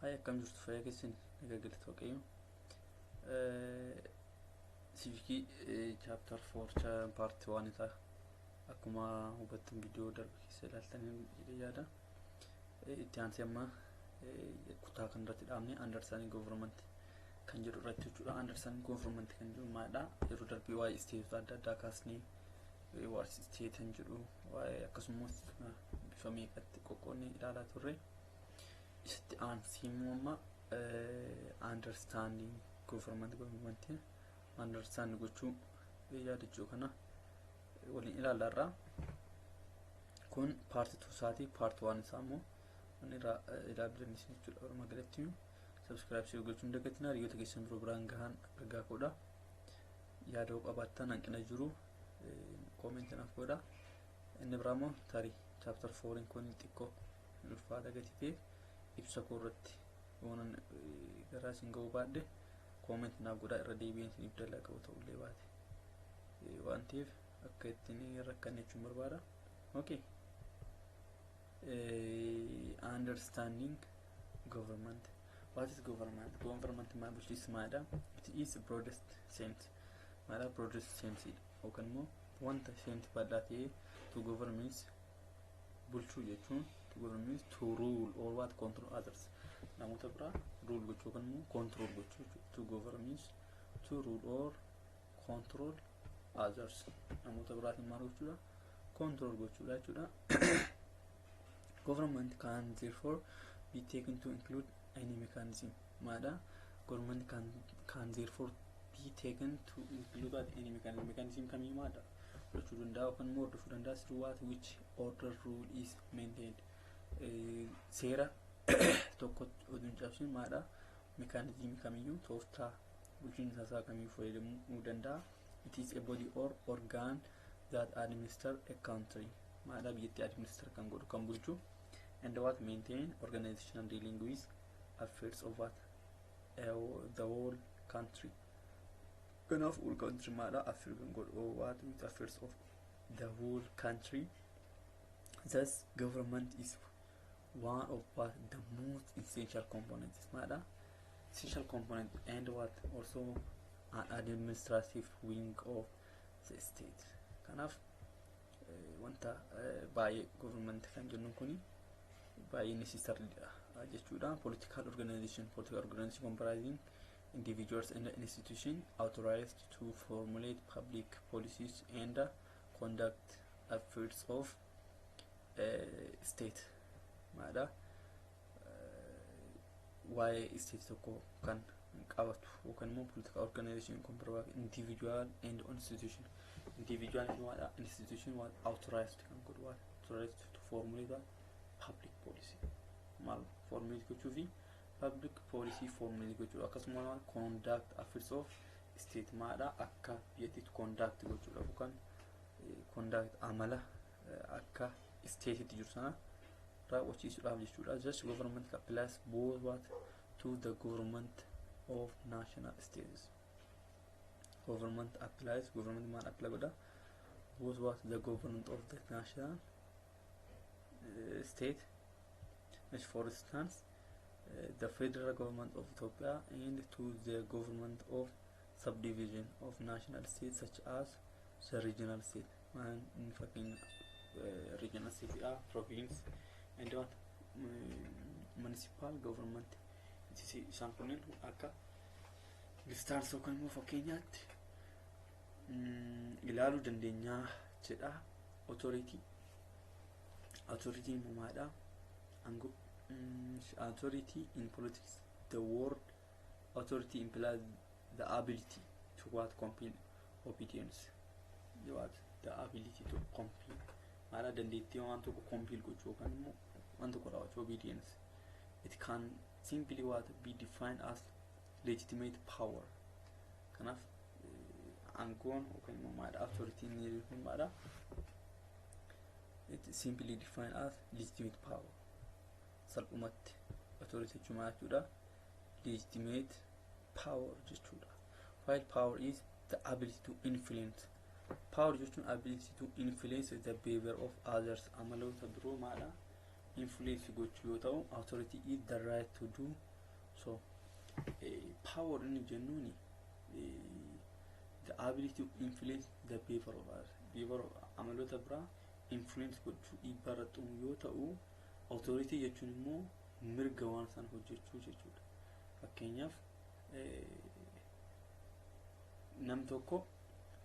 Hi, akkam jirtu fayyaa keessan galata waaqayyo. Civic chapter 4 part 1 isaa akkuma hubattan video darbe keessa ilaaltanii jedhee yaada. Itti aansee amma kutaa kanarratti dhaabne understanding government kan jedhu irratti jechuudha. Understanding government kan jedhu maalidha? Yeroo darbii waa'ee state adda addaa kaasnee waa'ee state kan jedhu waa'ee akkasumas bifa meeqatti qoqqoodnee ilaalaa turre. Itti aansee amma understanding government understand gochuu yaadachuu kana waliin ilaallarra. Kun part 2 isaati. Part 1 isaa immoo wanirraa ilaallannis jechuudha. Walumaa galatti subscribe gochuun dagatinaa hiriyoota keessan biroo biraan gahaan argaa koodha. Yaada qabaattan hanqina jiru comment naaf godha. Inni biraa immoo tarii chapter 4 kun xiqqoo ulfaata gati ta'e ibsa koorratti waan garaa isin ga'uu baadde comment naaf godha. Irra deebiin isiniif dalagaa qabu ta'ullee baate waan ta'eef akka ittiin rakkanne jechuun barbaada. Okay. Understanding government. What is government? Government maal bulchiinsa maalidha? It is broadest sense. Maalidha broadest sense yookaan immoo wanta sense bal'aa ta'e to govern means bulchuu jechuun. To govern means to rule or what control others. Namoota biraa rule gochuu yookaan immoo control gochuu. To govern means to rule or control others. Namoota biraatiin maal gochuudha? Control gochuudha jechuudha. Government can therefore be taken to include any mechanism. Maalidha? Government can therefore be taken to include any mechanism. Mechanism kamii maalidha? Gochuu danda'a yookaan immoo hordofuu danda'a through what which order rule is maintained. Seera tokko oduun cabsuun maalidha? Mechanism kamiyyuu tooftaa bulchiinsa isaa kamiyyuu fayyadamuu danda'a. It is a body or organ that administer a country. Maalidha? Biyyattii administer kan godhu kan bulchu. And what maintain organization dealing with affairs of what the whole country. Kanaaf all country maalidha? Affairs kan godhu what with affairs of the whole country. Thus government is one of what the most essential components. Maalidha? Essential component and what also an administrative wing of the state. Kanaaf wanta baay'ee government kan jennu kuni baay'ee necessary jechuudha. Political organization comprising individuals and institutions authorized to formulate public policies and conduct affairs of state. Maalidha? Waa'ee state tokko kan qabatu yookaan immoo political organization comprising individual and institution. Individual and institution was authorized kan godhu authorized to formulate public policy. Maal formulate gochuu fi public policy formulate gochuu akkasuma conduct affairs of state. Maalidha? Akka biyyattiitti conduct gochuudha yookaan conduct amala akka stateetti jiru sana raawwachiisuudhaaf jechuudha. Just government applies both what to the government of national states. Government applies maal apply godha? Both what the government of the national state, which for instance the federal government of Ethiopia, and to the government of subdivision of national states such as the regional state. In fucking regional state province and what municipal government. Isaan kunneen akka listaansa yookaan immoo fakkeenyaatti ilaaluu dandeenyaa jedha. Authority immoo maalidha? Authority in politics. The word authority implies the ability to what compel obedience. The ability to compel. Maalidha? Dandeettii waan tokko compel gochuu yookaan immoo waan tokko raawwachuu obedience. It can simply what be defined as legitimate power. Kanaaf aangoon yookaan immoo maalidha? Authority ni maalidha? It is simply defined as legitimate power. Salphumatti authority jechuun maal jechuudha? Legitimate power jechuudha. While power is the ability to influence. Power jechuun ability to influence the behavior of others. Amaloota biroo maalidha? Influence gochuu yoo ta'u, authority is the right to do So power inni jennuuni the ability to influence the behavior of others. Behavior amaloota biraa influence gochuu dhiibbaa irratti uumuu yoo ta'u, authority jechuun immoo mirga waan san hojjechuu jechuudha. Fakkeenyaaf nam tokko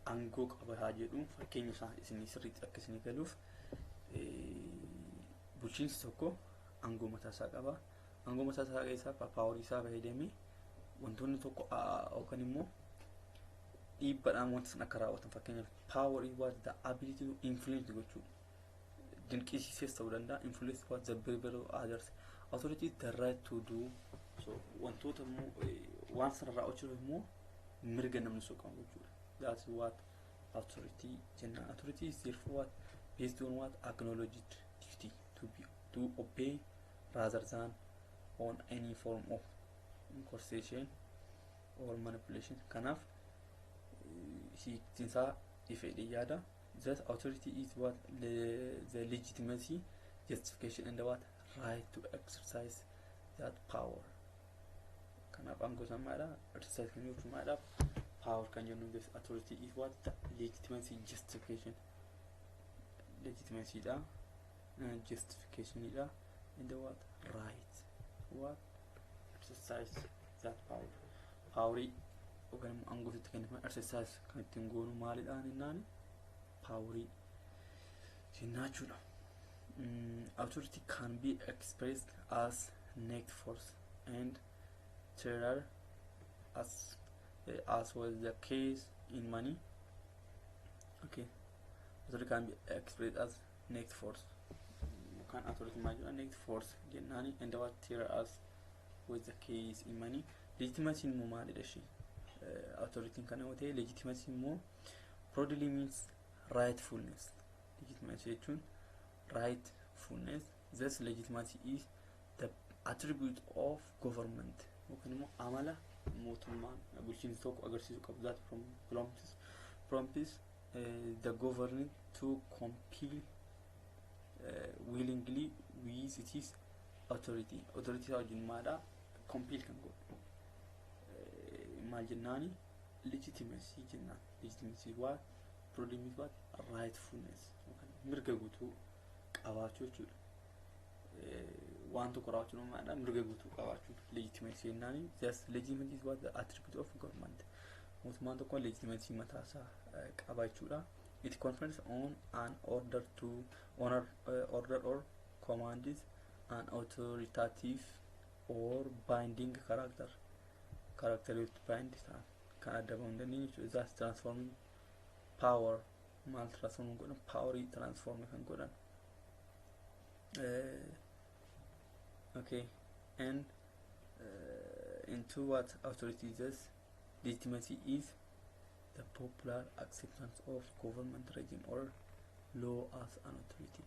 aangoo qaba haa jedhu, fakkeenya isaa isinii sirriitti akka isinii galuuf bulchiinsi tokko aangoo mataa isaa qaba. Aangoo mataa isaa keessaa paaworii isaa fayyadamee wantoonni tokko yookaan immoo dhiibbaadhaan wanta sana akka raawwatan. Fakkeenyaaf power is what the ability to influence gochuu dinqisiisees ta'uu danda'a. Influence what the behavior of others. Authority is the right to do. So wantoota immoo waan sana raawwachuuf immoo mirga namni sun qabu jechuudha. That's what authority jenna. Authority is therefore what based on what acknowledged duty to obey rather than on any form of coercion or manipulation. Kanaaf hiiktinsaa ifeedhe yaada. Thus authority is what the legitimacy, justification and the what right to exercise that power. Kanaaf aangoo samaadha exercise kan gochuu maadhaaf power kan jennu. This authority is what the legitimacy, justification, legitimacy da justification da and the what right what exercise that power. Power yookaan aangoo itti kennamu exercise kan ittiin goonu maalidhaan jennaan power jennaa jechuudha. Authority can be expressed as negative force and terror as was the case in money. Okay, authority can be expressed as negative force. Kan authority maal negative force jennaani and what terror as was the case in money. Legitimacy immoo maalidha shi? Authority kan yoo ta'e legitimacy immoo broadly means rightfulness. Legitimacy jechuun rightfulness. Thus legitimacy is the attribute of government. Yookaan immoo amala mootummaan bulchiinsi tokko agarsiisu qabu. That prompts the government to comply willingly with its authority. Authority wajjin maadha comply kan godhu maal jennaani legitimacy jennaan. Legitimacy what broadly means what rightfulness. Mirga guutuu qabaachuu jechuudha. Waan tokko raawwachuun maadha mirga guutuu qabaachuu legitimacy jennaani. Just legitimacy is what the attribute of government. Mootummaan tokko legitimacy mataa isaa qabaachuudha. It confers on an order or commands an authoritative or binding character with bind kan adda bahuun dandeenyu jechuudha. That's transforming power maal transform godhan power transform kan godhan. Okay, and into what authority is. Legitimacy is the popular acceptance of government regime or law as an authority.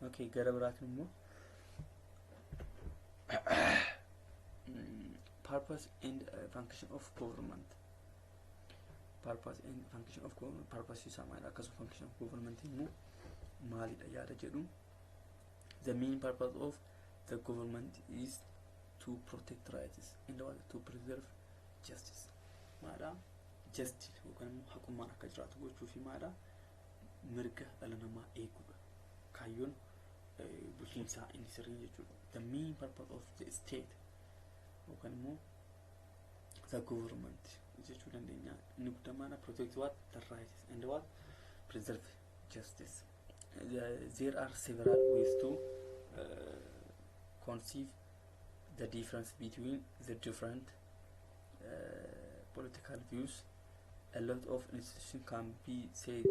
Okay, gara biraatiin immoo purpose and function of government. Purpose and function of government. Purpose is maal akkasuma function of government immoo maalidha yaada jedhu. The main purpose of the government is to protect rights and to preserve justice. Maadha justice yookaan immoo haqummaan akka jiraatu gochuu fi maadha mirga dhala namaa eeguudha. Kaayyoon bulchiinsaa inni sirrii jechuudha. The main purpose of the state yookaan immoo the government jechuu dandeenya. Inni guddamaadha protect what the rights and what preserve justice. There are several ways to conceive the difference between the different political views. A lot of institutions can be said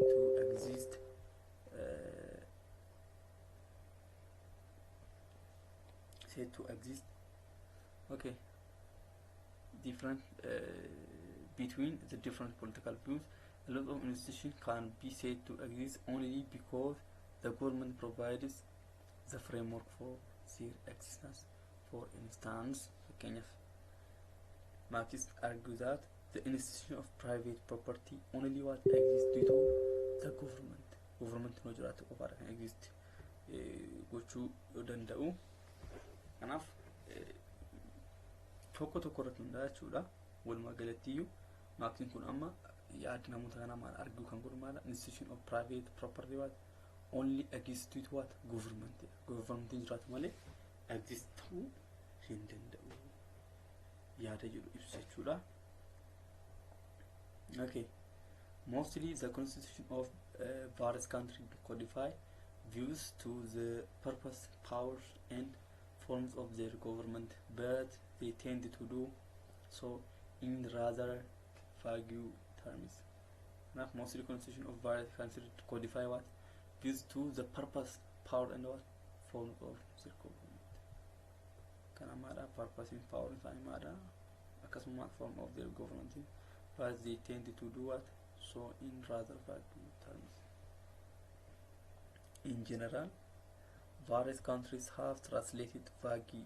to exist okay, different between the different political views. A lot of institutions can be said to exist only because the government provides the framework for their existence. For instance, Marxists argue that the institution of private property only what exists due to the government. Government no jiraatu qofaadha kan exist gochuu danda'u. Kanaaf tokko irratti hundaa'aa jechuudha. Walumaa galattiyyuu maaksiin kun amma yaada namoota kanaa maal arguu kan godhu maala institution of private property what only exist with what government jiraatu malee exist ta'uu hin danda'u yaada jedhu ibsa jechuudha. Okay, mostly the constitution of various countries codify views to the purpose, powers and forms of their government, but they tend to do so in rather vague terms. Now, mostly constitution of various countries codify what views to the purpose, power and what forms of their government. Kana mada purpose and power and mada akasuma form of their government, but they tend to do what so in rather vague terms. In general, various countries have translated vague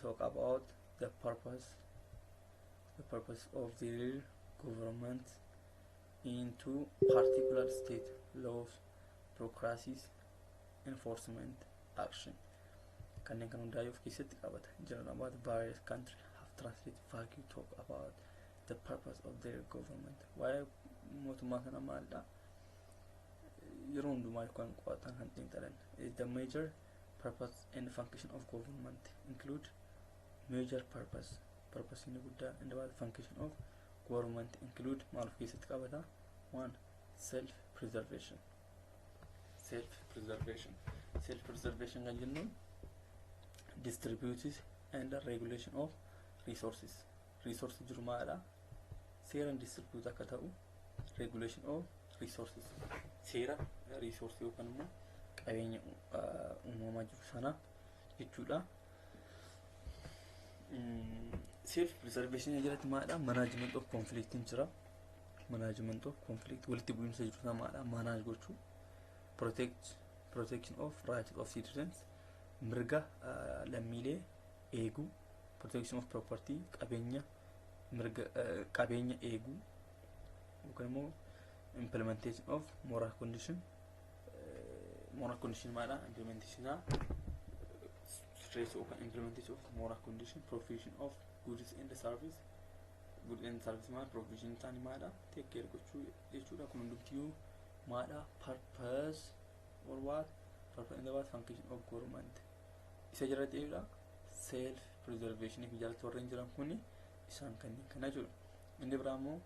talk about the purpose of their government into particular state laws, bureaucracies, enforcement action. Kanneen kan hundaa'ee of keessatti qabata. General about various countries have translated vague talk about the purpose of their government. Waa'ee mootummaa kana maalidha? Yeroo hundumaa kan qo'atan kan xiinxalan. The major purpose and function of government include major purpose inni guddaa and the function of government include maal of keessatti qabata? 1. Self preservation kan jennuun distributed and regulation of resources jiru maalidha? Seeraan distribute akka ta'u, regulation of resources seera resource yookaan immoo qabeenya uumamaa jiru sana jechuudha. Self preservation jalatti maalidha? Management of conflict jira. Management of conflict walitti bu'iinsa jiru sana maalidha? Manage gochuu. Protection of rights of citizens mirga lammiilee eeguu. Protection of property qabeenya eeguu yookaan immoo implementation of moral condition maalidha? Implementation stress yookaan implementation of moral condition. Provision of goods and service maal provision isaanii maalidha? Take care gochuu jechuudha. Kun hundumtiyyuu maalidha? Purpose or what? Purpose and the what function of government isa jalatti jechuudha. Self preservation fi jalatti warreen jiran kuni isaan kanneen kana jechuudha. Inni biraa immoo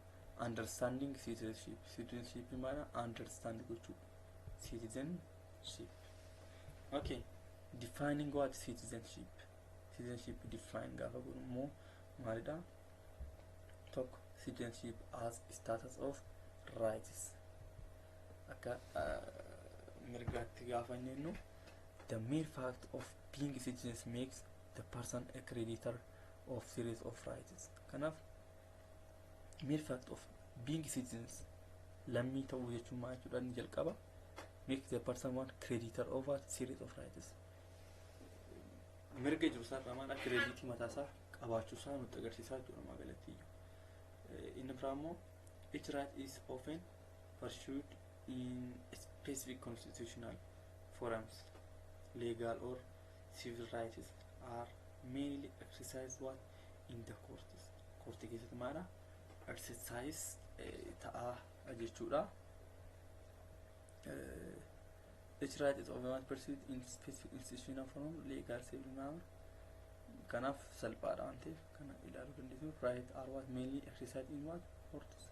understanding citizenship maalidha? Understand gochuu citizenship. Okay, defining what citizenship define gaafa godhu immoo maalidha? Tokko citizenship as status of rights akka mirgaatti gaafa jennu the mere fact of being citizens makes the person a creditor of series of rights. Kanaaf mere fact of being citizens lammii ta'uu jechuun maal jechuudha? Inni jalqaba makes the person one creditor of a series of rights. Mirga jiru isaarraa maal creditii mataasaa qabaachuu isaa nutti agarsiisaa jechuudha magaalattii. Inni biraa immoo each right is often pursued in specific constitutional forums. Legal or civil rights are mainly exercised what in the courts. Court keessatti maalidha? Exercise ta'aa jechuudha. Each right is often pursued in specific institutional forum. Legal, civil matter. Kanaaf salphaadha waan ta'eef kana ilaaluu dandeessu. Right are what mainly exercised in what courts.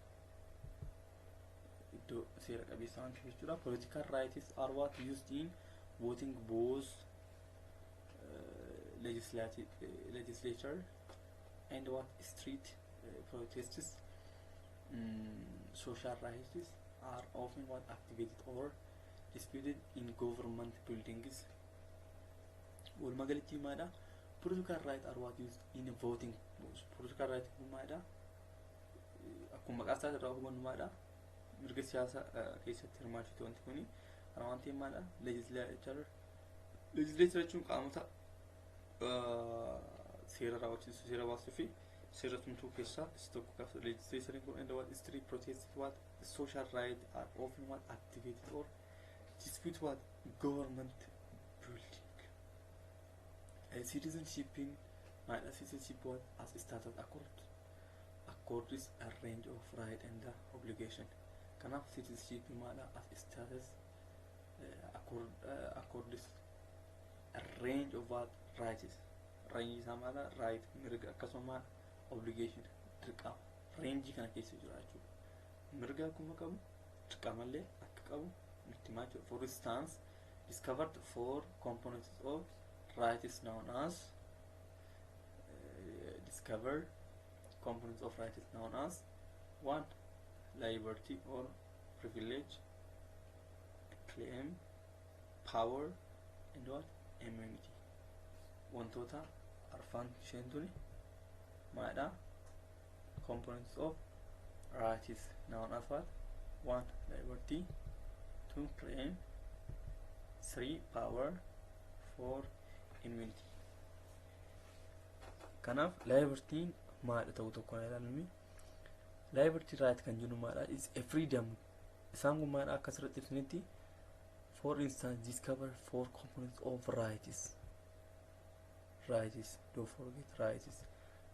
Iddoo seera qabeessa waan ta'eef jechuudha. Political rights are what used in voting both legislature and what street protests. Social rights are often what activated or disputed in government buildings. Walumaa galatti maalidha? Political rights are what used in voting both. Political rights maalidha? Akkuma maqaa isaa irraa hubannu maalidha? Mirga siyaasaa keessatti hirmaachuuti wanti kuni. Kana waan ta'eef maalidha? Legislature jechuun qaamota seera raawwachiisu seera baasuu fi seera tumtuu keessaa isa tokko gaafa legislature kun and what street protest what social rights are often what activated or dispute what government building. Citizenship maadha citizenship what as status accord is a range of right and obligation. Kanaaf citizenship maadha as status accord is a range of what rights is. Range isaa maadha right mirga akkasuma obligation dirqama range kana keessa jira jechuudha. Mirga akkuma qabu dirqamallee akka qabu nutti himaa jechuudha. For instance, discovered four components of rights known as discovered components of rights known as 1. Liberty or privilege, claim, power, and what? Immunity. Wantoota arfan ishentuni maadha components of rights known as what? 1. Liberty, 2. Claim, 3. Power, 4. Immunity. Kanaaf liberty maadha ta'uu tokko ilaalmi. Liberty right kan jennu maadha is a freedom. Isaan kun maadha akka asirratti ibsinitti for instance discover four components of rights. Rights, don't forget rights.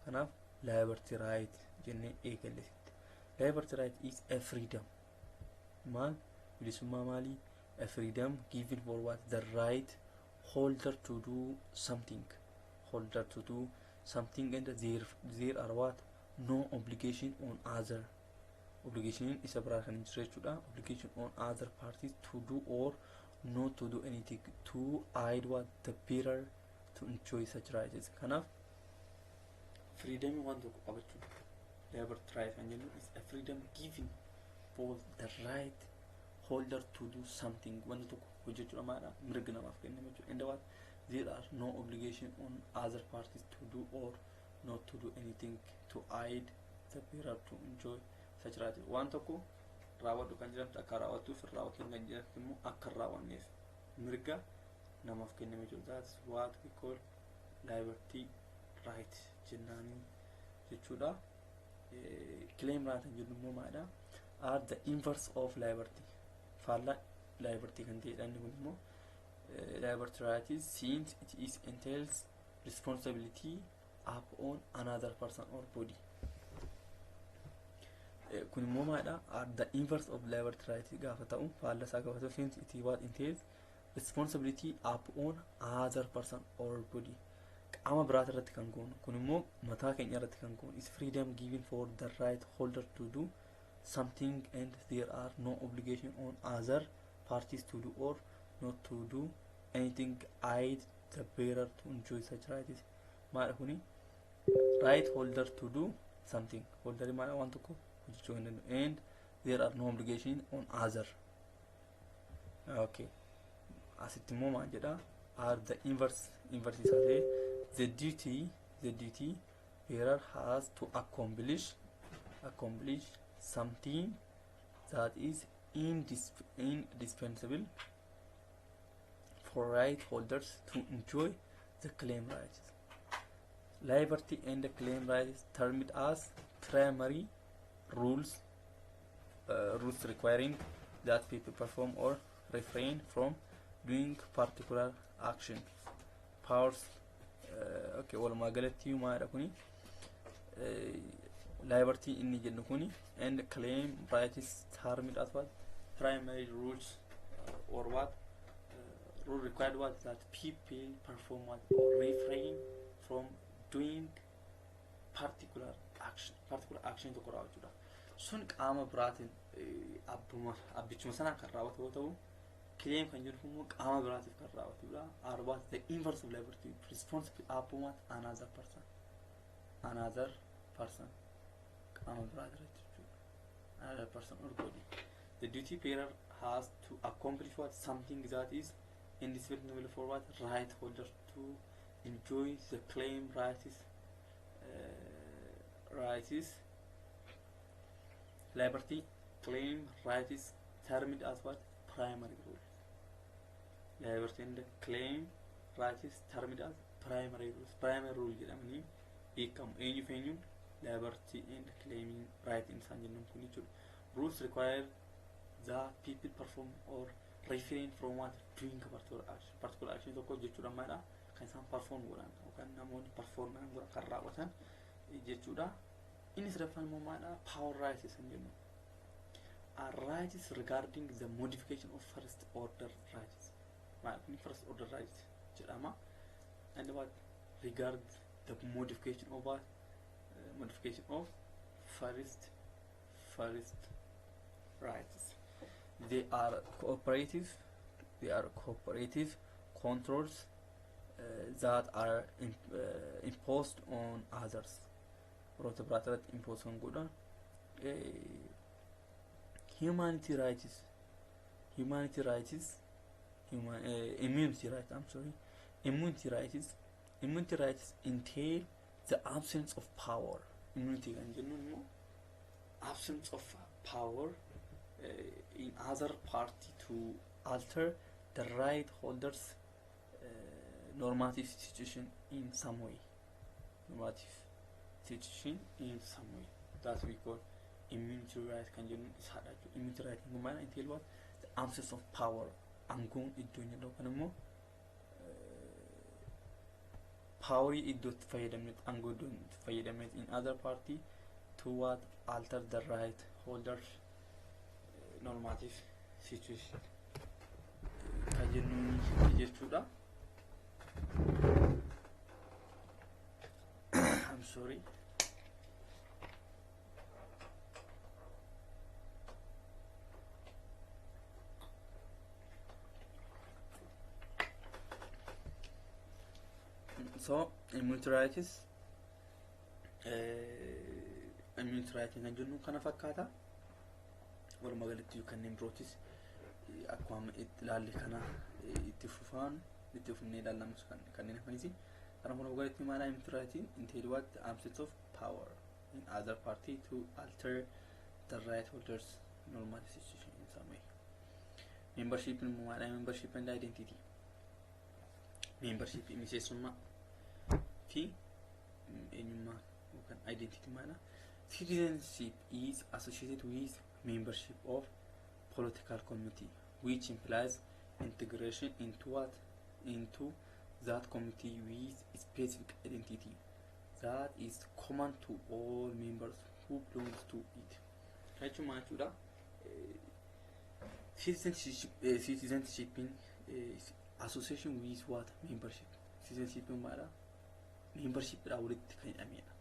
Kanaaf liberty right jennee eegallesitti. Liberty right is a freedom. Maal bilisummaa maalii? A freedom given for what? The right holder to do something. Holder to do something and there are what? No obligation on other. Obligation is a bracket obligation on other parties to do or not to do anything to aid what? The bearer to enjoy such rights. Kanaaf freedom waan tokko qabachuudha. Liberty right kan jennu is a freedom given for the right holder to do something. Wanta tokko hojjechuudha maadha mirga namaaf kenname jechuudha. And what? There are no obligation on other parties to do or not to do anything to aid the bearer to enjoy such rights. Waan tokko raawwadhu kan jedhamtu akka raawwattuuf raawwatan kan jedhamtu immoo akka raawwanneef mirga namaaf kenname jechuudha. That's what we call liberty right jennaanii jechuudha. Claim right kan jedhu immoo maadha are the inverse of liberty. Faalla liberty kan ta'edha inni kun immoo liberty right is since it is entails responsibility upon another person or body. Kun immoo maadha are the inverse of liberty right gaafa ta'u faalla isaa gaafa ta'u since it what entails responsibility upon other person or body. Qaama biraata irratti kan goonu kun immoo mataa keenya irratti kan goonu is freedom given for the right holder to do something and there are no obligation on other parties to do or not to do anything aid the bearer to enjoy such rights. Maadha kuni right holder to do something. Holder maadha waan tokko hojjechuu hin danda'u and there are no obligation on other. Okay. Asitti immoo maal jedha are the inverse isaa ta'e the duty bearer has to accomplish something that is indispensable for right holders to enjoy the claim rights. Liberty and the claim rights termed as primary rules requiring that people perform or refrain from doing particular action. Powers okay walumaa galatti maadha kuni liberty inni jennu kuni and claim rights termed as what? Primary rules or what? Rule required what? That people perform what? Or refrain from doing particular action tokko raawwachuudha. Sun qaama biraatiin abbichuma sanaan kan raawwatu yoo ta'u claim kan jedhu immoo qaama biraatiif kan raawwatudha. Arbaat the inverse of liberty responsible upon what? Another person qaama biraatirratti jechuudha. Another person or body. The duty bearer has to accomplish what? Something that is indispensable for what? Right holder to enjoy the claim rights. Liberty, claim rights termed as what? Primary rules. Liberty and claim rights termed as primary rules. Primary rule jedhamanii beekamu eenyuun liberty and claiming right in isaan jennuun kun jechuudha. Rules require that people perform or refrain from what doing a particular action tokko jechuudha maadha kan isaan perform godhan yookaan namoonni performance godhan kan raawwatan jechuudha. Inni sadaffaan immoo maadha power rights isan jennu. Rights regarding the modification of first order rights. Maadha first order rights jedhama. And what regard the modification of what modification of first rights. They are cooperative controls that are imposed on others. Wrote brother imposed on good. Immunity rights. Immunity rights entail the absence of power. Immunity and absence of power in other party to alter the right holders normative situation in some way. That we call immunity right. Can you immunity right entail what? The absence of power. Angun iddonya dokanamo power iddot fayyadamet angun fayyadamet in other party to what alter the right holders normative situation. Kajennu jechuudha. I'm sorry. So immunity rights kan jennu kana fakkaata. Walumaa galatti kanneen birootis akkuma ilaalle kana itti fufnee ilaallamus kanneen hafanis kana walumaa galatti maala immunity rights entail what the absence of power in other party to alter the right holders normative situation in some way. Membership and identity. Membership miseensa fi eenyummaa yookaan identity maana. Citizenship is associated with membership of political community, which implies integration into that community with specific identity that is common to all members who belong to it. Jechuudha. Citizenship is association with what? Membership. Citizenship maana membership dha walitti kan hidhamedha.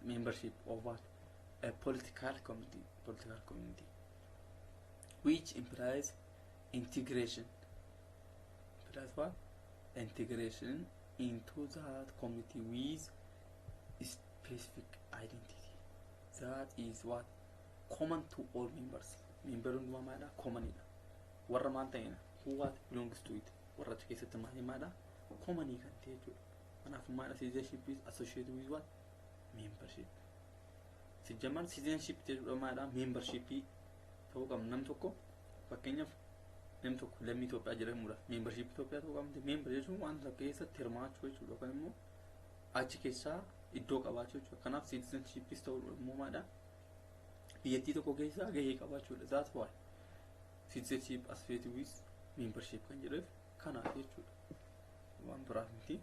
Membership of what? A political community, which implies integration. Integration into that community with specific identity. That is what? Common to all members. Member maana common ida. Warra maan ta'ina who what belongs to it. Warra keessatti maana common kan ta'e jechuudha. Kanaaf maana citizenship is associated with what? Membership. Sijjaman citizenship jechuudha maana membership ta'uu qabna. Nam tokko fakkeenyaaf nam tokko lammii Itoophiyaa jedhamudha. Membership Itoophiyaa ta'uu qabna. Member jechuun wanta keessatti hirmaachuu jechuudha yookaan immoo achi keessaa iddoo qabaachuu jechuudha. Kanaaf citizenship ta'uu immoo maana biyyattii tokko keessaa gahee qabaachuudha. That's why citizenship associated with membership kan jedhuuf kanaaf jechuudha. Waan biraa miti.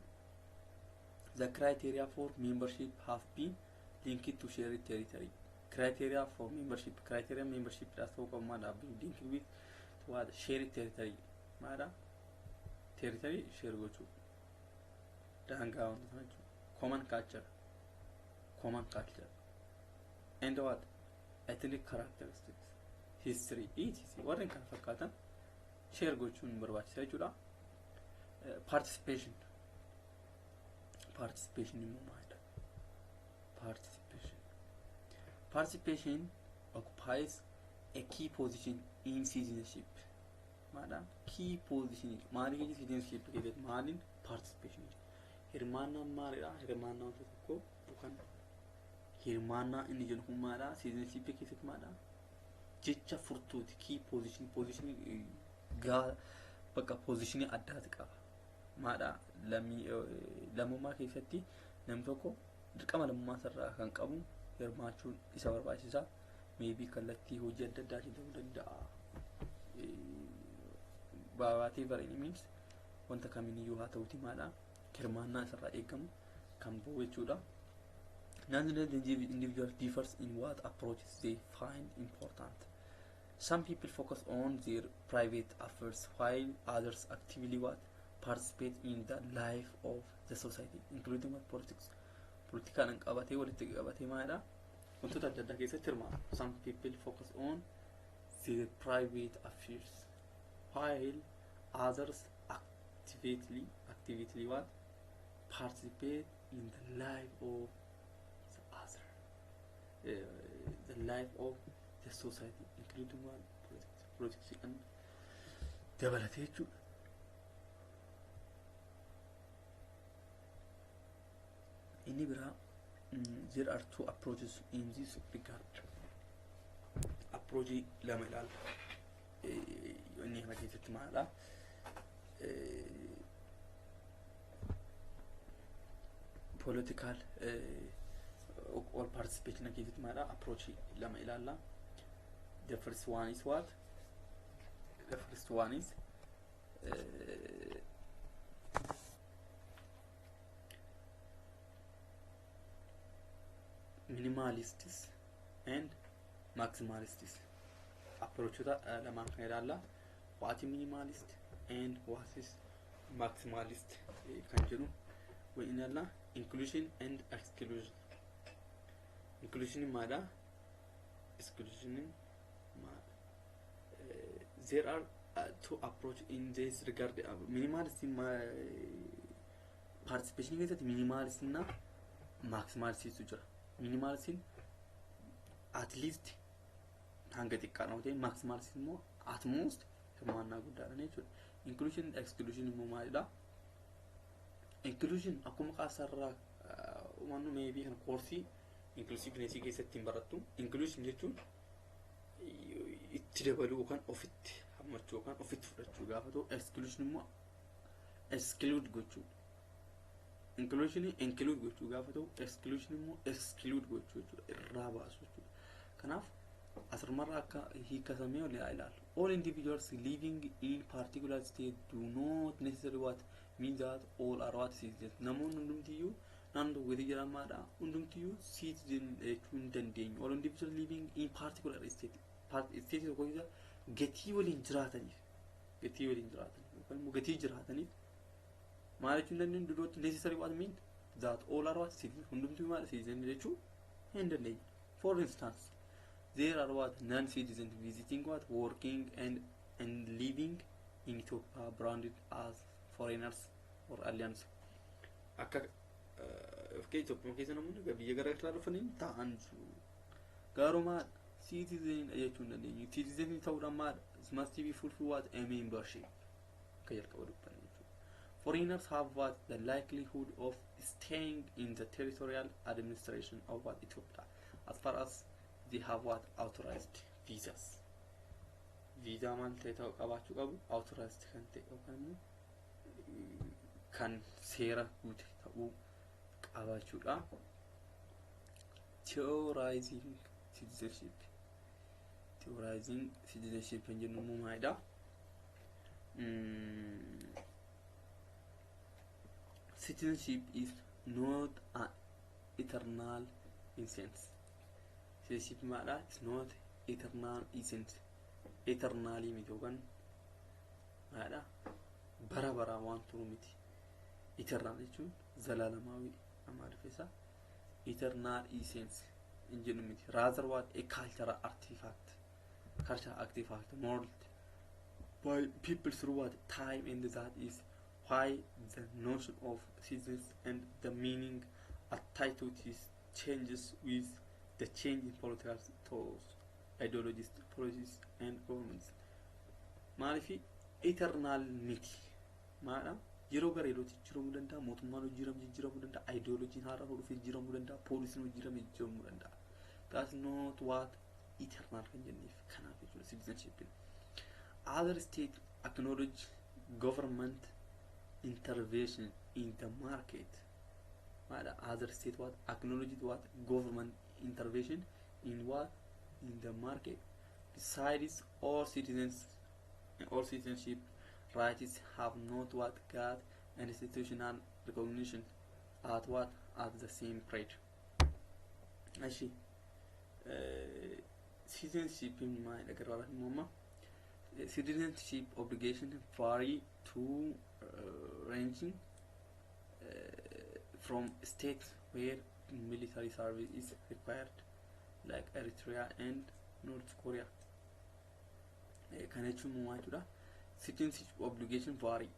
The criteria for membership have been linked to shared territory. Criteria for membership that's how come have been linked with what? Shared territory. Mada territory share gochu. Danga on common culture. And what? Ethnic characteristics. History. What in kan fakkaatan share gochuun barbaachisa jechuudha. Participation immoo maalidha? Participation occupies a key position in citizenship. Maadha key position maaliif citizenship keessatti maaliin participation hirmaannaa maalidha? Hirmaannaa tokko yookaan hirmaannaa inni jedhu kun maadha? Citizenship keessatti maadha? Jecha furtuuti. Key position bakka position addaati qaba. Maadha lammummaa keessatti nam tokko dirqama lammummaa sarraa kan qabu hirmaachuun isa barbaachisa. maybe kallattii hojii adda addaatiin ta'uu danda'a. Whatever it means wanta kamiiniyyuu haa ta'uuti maadha hirmaannaa isarraa eegamu kan ba'u jechuudha. Non-resident individual differs in what approaches they find important. Some people focus on their private affairs while others actively participate in the life of the society, including politics. Politikaan qabatee walitti qabatee maadha wantoota adda addaa keessatti hirmaata. Some people focus on their private affairs while others actively participate in the life of the life of the society, including politics and dabalatee jechuudha. Inni biraa there are two approaches in this regard. Approach lama ilaalla inni kana keessatti maadha political or participation keessatti maadha approach lama ilaalla. The first one is what? The first one is minimalists and maximalists. Approach lamaan kan ilaalla. What is minimalist and what is maximalist kan jedhu wa ilaalla. Inclusion and exclusion. Inclusion maadha, exclusion maadha. There are two approach in this regard. Minimalist participation keessatti minimalist na maximalist jira. Minimalist at least hanga xiqqaadha ta'e, maximalist immoo at most hirmaannaa guddaadha jechuudha. Inclusion and exclusion immoo maalidha? Inclusion akkuma qaasarraa wannu maybe kan koorsii inclusiveness keessatti hin barattu. Inclusion jechuun itti dabaluu yookaan ofitti hammachuu yookaan ofitti fudhachuu gaafa ta'u, exclusion immoo exclude gochuu. Inclusion include gochuu gaafa ta'u, exclusion immoo exclude gochuu jechuudha, irraa baasuu jechuudha. Kanaaf asirmarraa akka hiikasamee ol ilaalu. All individuals living in particular state do not necessarily mean that all are citizens. Namoonni hundumtiyyuu naannoo tokkotti jiran maadha hundumtiyyuu citizen jechuu hin dandeenyu. All individuals living in particular state tokko keessa gatii waliin jiraataniif yookaan immoo gatii jiraataniif maal jechuu hin dandeenyu. Do not necessarily mean that all are citizens. Hundumtiyyuu maadha citizen jechuu hin dandeenyu. For instance, there are non-citizens visiting working and living in Ethiopia branded as foreigners or aliens. Akka Itoophiyaa keessa namoonni biyya gara garaa dhufanii ta'an jiru. Garuu citizen jechuu hin dandeenyu. Citizen ta'uudhaan must be fulfill a membership. Akka jalqaba dubbanne jechuudha. Foreigners have the likelihood of staying in the territorial administration of Ethiopia as far as they have authorized visas. Visa maal ta'e ta'uu qabaachuu qabu, authorized kan ta'e yookaan kan seera guute ta'uu qabaachuudha. Theorizing citizenship kan jennu immoo maalidha? Citizenship is not an eternal essence. Citizenship maadha is not eternal essence. Eternally miti yookaan maadha bara bara waan turu miti. Eternal jechuun zalaalamaawii amaariffisa. Eternal essence hin jennu miti. Rather a cultural artifact molded by people through time, and that is why the notion of citizens and the meaning attached to it changes with the change in political thoughts, ideologies, policies, and governments. Maalifi eternal miti maadha yeroo gara yerootti jijjiiramuu danda'a, mootummaan jijjiiramuu danda'a, ideoloojiin haaraa dhufee jijjiiramuu danda'a, poolisiin jijjiiramuu danda'a. That's not what eternal kan jenneef kanaaf jechuudha citizenship. Other states acknowledge government intervention in the market. Other states acknowledge government intervention in in the market decides all citizenship rights have not what got institutional recognition at what at the same rate. Actually, citizenship in my citizenship obligation vary to ranging from states where military service is required, like Eritrea and North Korea. Kan jechuun maal jechuudha? Citizenship obligation vary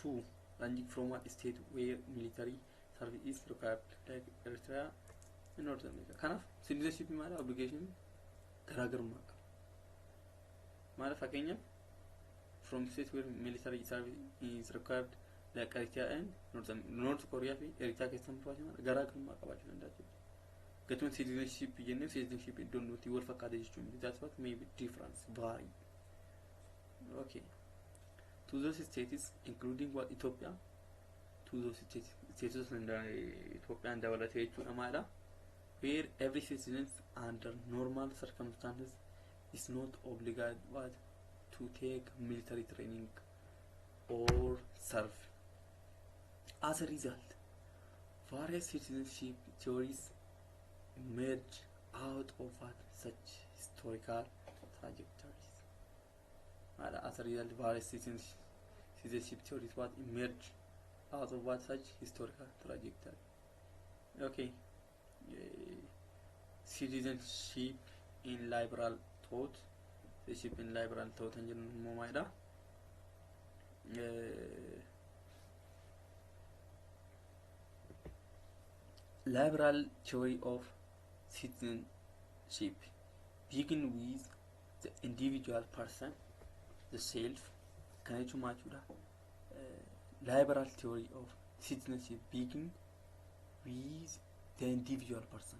to ranging from one state where military service is required, like Eritrea and North America. Kanaaf citizenship maal obligation garaagarummaa qaba. Maal fakkeenyaaf from states where military service is required, like Eritrea and North Korea fi Eritrea keessatti fudhataman garaagarummaa qabaachuu danda'a. Gatuma citizenship jennee citizenship iddoon nuti wal fakkaate jechuun that's what may be difference vary. Okay. To those states including what Ethiopia, to those states Ethiopia and dabalatee jechuudha maadha, where every citizen under normal circumstances is not obligated what to take military training or serve. As a result, various citizenship theories emerge out of what such historical trajectories. As a result, various citizenship theories what emerge out of what such historical trajectory. Okay. Citizenship in liberal thought. Citizenship in liberal thought and general liberal theory of citizenship begin with the individual person, the self. Can I liberal theory of citizenship begin with the individual person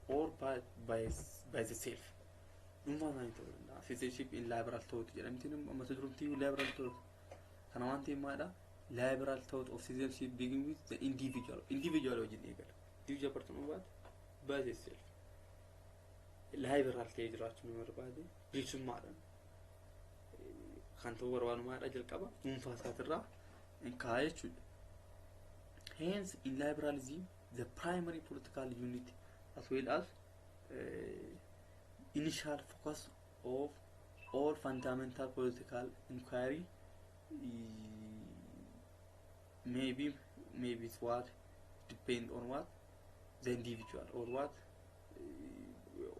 or by the self. Citizenship in liberal thought. Liberal thought. Liberal thought of citizenship begin with the individual. Individual person what? By the self. Liberal stage raachuu barbaade bilisummaadhaan kan ta'u barbaadummaadha jalqaba dhuunfaa isaatirraa kaa'ee jechuudha. Hence in liberalism the primary political unit as well as initial focus of all fundamental political inquiry maybe it's what depend on what the individual or what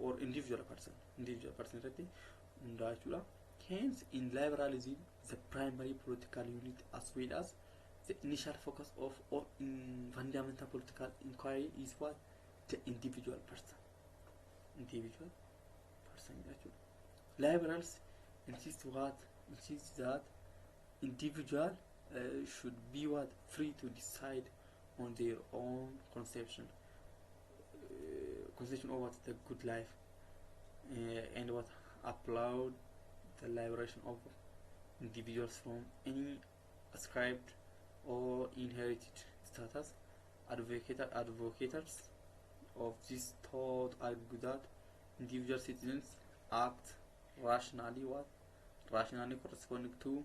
or individual person right? Hence in liberalism the primary political unit as well as the initial focus of all fundamental political inquiry is what the individual person right? Liberals insist that individual should be what free to decide on their own conception of what the good life and what applaud the liberation of individuals from any ascribed or inherited status. Advocates of this thought argue that individual citizens act rationally corresponding to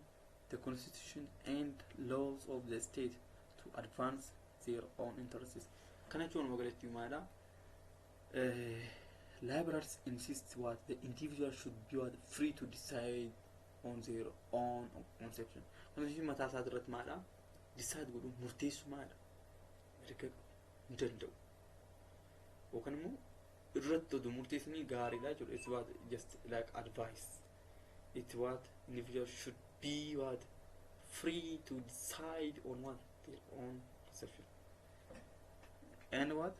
the constitution and laws of the state to advance their own interests. Liberals insist what the individual should be free to decide on their own conception. Decide murteessu maadha erga hin danda'u yookaan immoo irratti oduu murteessanii gaariidha jechuudha. It's what just like advice. It's what individual should be what free to decide on what their own conception and what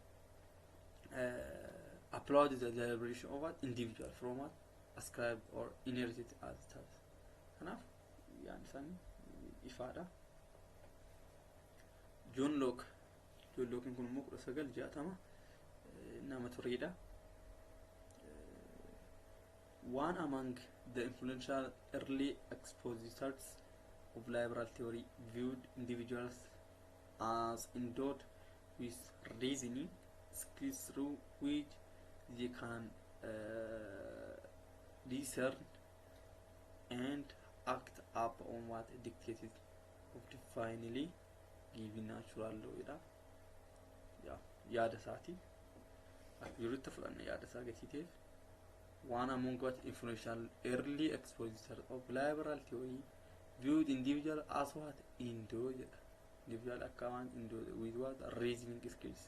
applaud the liberation of what individual from what ascribed or inherited as status. Kanaaf yaan isaanii ifaadha. John Locke kun immoo 1960 nama tureedha. One among the influential early expositors of liberal theory viewed individuals as endowed with reasoning skills through which they can discern and act up on what dictated of divinely given natural law. Yaada isaati akkamitti fudhanna yaada isaa gatiiteef one among what influential early expositors of liberal theory viewed individual as what individual account with what reasoning skills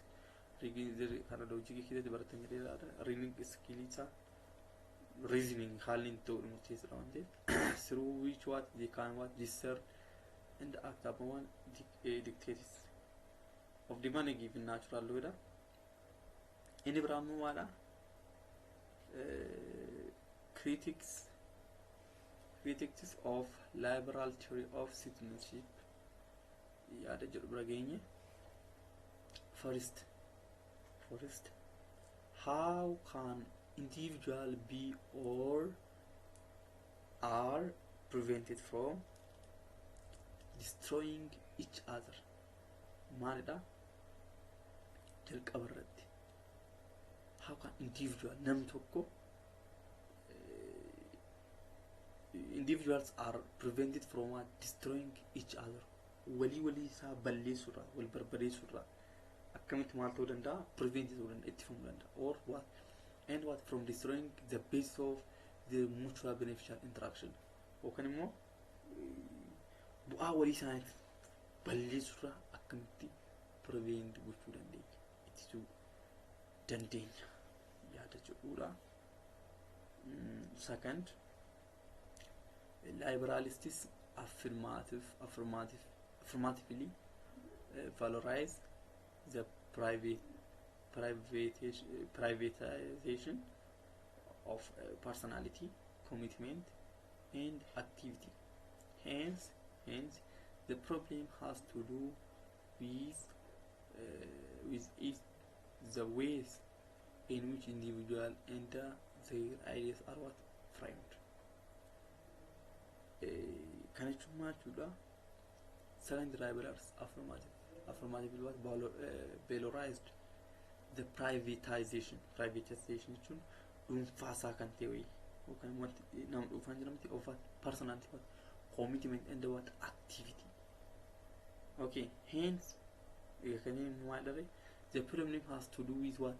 kana logic keessatti baratanii reasoning skills reasoning haalin ta'uu murteessaa waan ta'eef through which what they can what discern and act upon dictates of the money given natural law. Ini beramu wala critics of liberal theory of citizenship. Ada jadu beragainya. First, how can individual be or are prevented from destroying each other? Maalidha jalqaba irratti how can individuals are prevented from destroying each other walii isaa balleessuudha wal barbadeessuudha akkamitti maal ta'uu danda'a prevent ta'uu danda'a ittifamuu danda'a or what from destroying the base of the mutual beneficial interaction yookaan immoo bu'aa walii isaaniif balleessuudha akkamitti prevent gochuu dandeenya ittisuu dandeenya yaada jedhuudha. Second, liberalists affirmatively valorize the privatization of personality, commitment, and activity. Hence, the problem has to do with the ways in which individual and their ideas are what framed. Can I chuda? Second, liberals affirmatively what valorized the privatization chun dunfasa kan theory okay what nam dufan jiramti of what personality what commitment and what activity. Okay, hence the problem has to do with what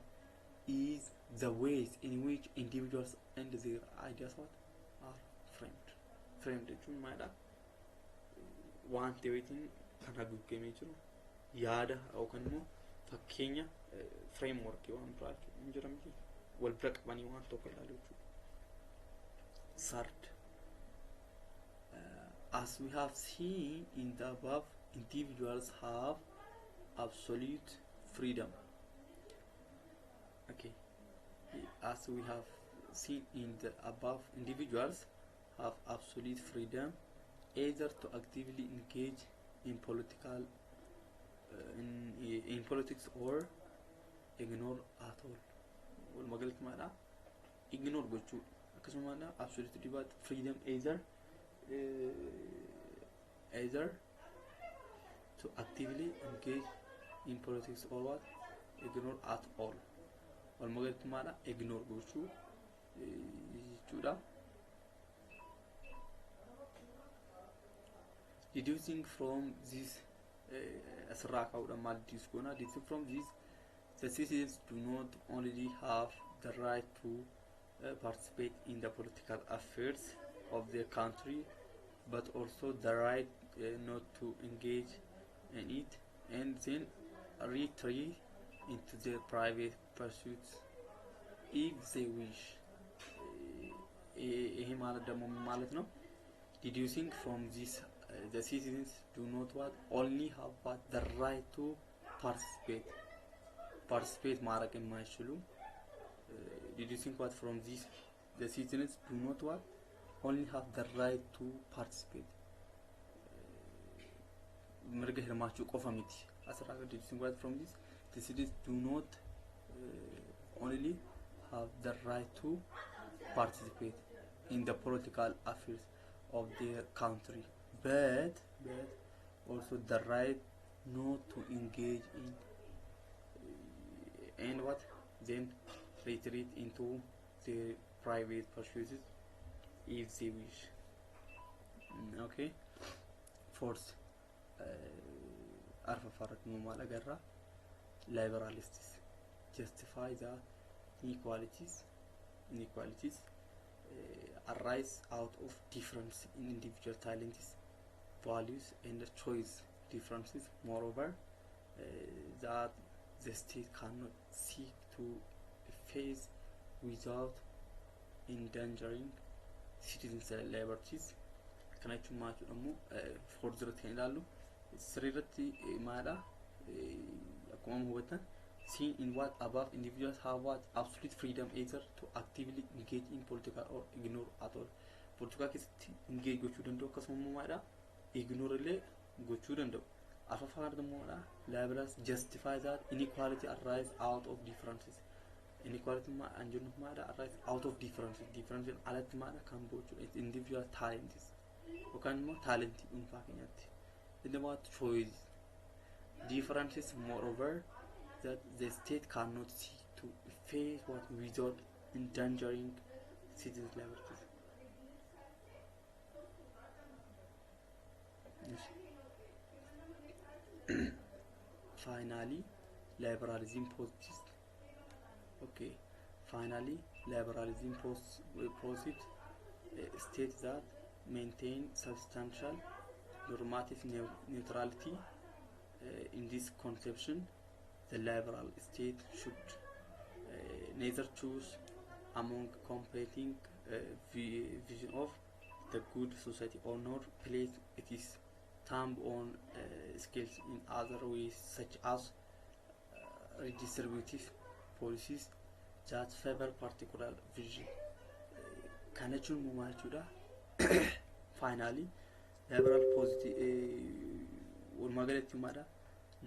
is the ways in which individuals and their ideas what are framed jechuun maadha wanti waytiin kan haguugamee jiru yaada yookaan immoo fakkeenya framework waan biraachuu hin jiramti wal bira qabanii waan tokko ilaaluu jechuudha. Third, as we have seen in the above, individuals have absolute freedom. Okay, as we have seen in the above, individuals have absolute freedom either to actively engage in politics or ignore at all. Wal magalti maadha ignore gochuu akkasuma maadha absolute dibat freedom either to actively engage in politics or what ignore at all. Wal magalti maadha ignore gochuu jechuudha. Deducing from this the citizens do not only have the right to participate in the political affairs of their country, but also the right not to engage in it and then retreat into their private pursuits if they wish. Deducing from this the citizens do not only have the right to participate marak imashulu. Deducing from this the citizens do not only have the right to participate merga hirmachu qofamiti asra deducing from this the citizens do not only have the right to participate in the political affairs of their country, but also the right not to engage in and then retreat into their private pursuits if they wish. Okay. Fourth, arfafarat normal agarra liberalists justify that inequalities arise out of difference in individual talents, values, and choice differences. Moreover, that the state cannot seek to face without endangering citizens' liberties. Kana jechuun maal jedhamu forduratti kan ilaallu sirriirratti maadha akkuma hubatan seen in what above individuals have what absolute freedom either to actively engage in political or ignore at all. Political keessatti engage gochuu danda'u akkasuma maadha ignore illee gochuu danda'u. Afaan immoodha liberals justify that inequality arise out of differences. Inequality and matter arise out of differences. Differences alatti maadha kan bochu individual talents. Yookaan immoo talentii dhuunfaa keenyatti. Inni what choice differences. Moreover, that the state cannot seek to face what without endangering citizens' liberties. Finally, liberalism posits. Okay. Finally, liberalism posits states that maintain substantial normative neutrality. In this conception, the liberal state should neither choose among competing vision of the good society or nor place its thumb on skills in other ways, such as redistributive policies that favor particular vision. Kana jechuun maal jechuudha? Finally, liberal walumaa galatti maadha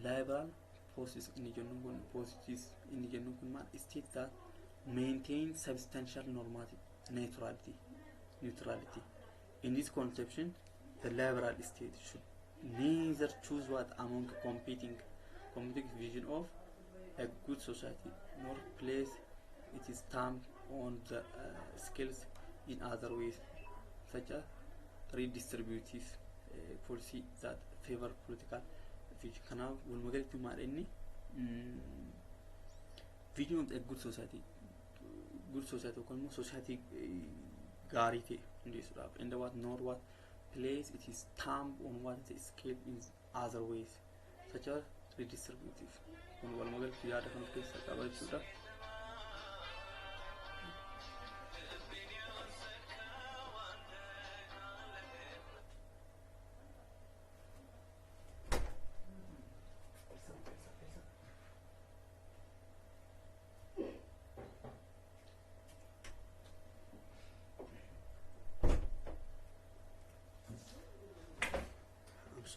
liberal posits inni jennuun kun positives inni jennuun kun maal state that maintain substantial normative neutrality. In this conception, the liberal state should neither choose what among competing vision of a good society nor place its thumb on the scales in other ways, such as redistributive policy that favor political vision. Kanaaf walumaa galatti maal inni vision of a good society yookaan immoo society gaarii ta'e hundeessuudhaaf and what nor what place it is thumb on what the scale in other ways, such as redistributive. Kun walumaa galatti yaada kan keessa qaba jechuudha.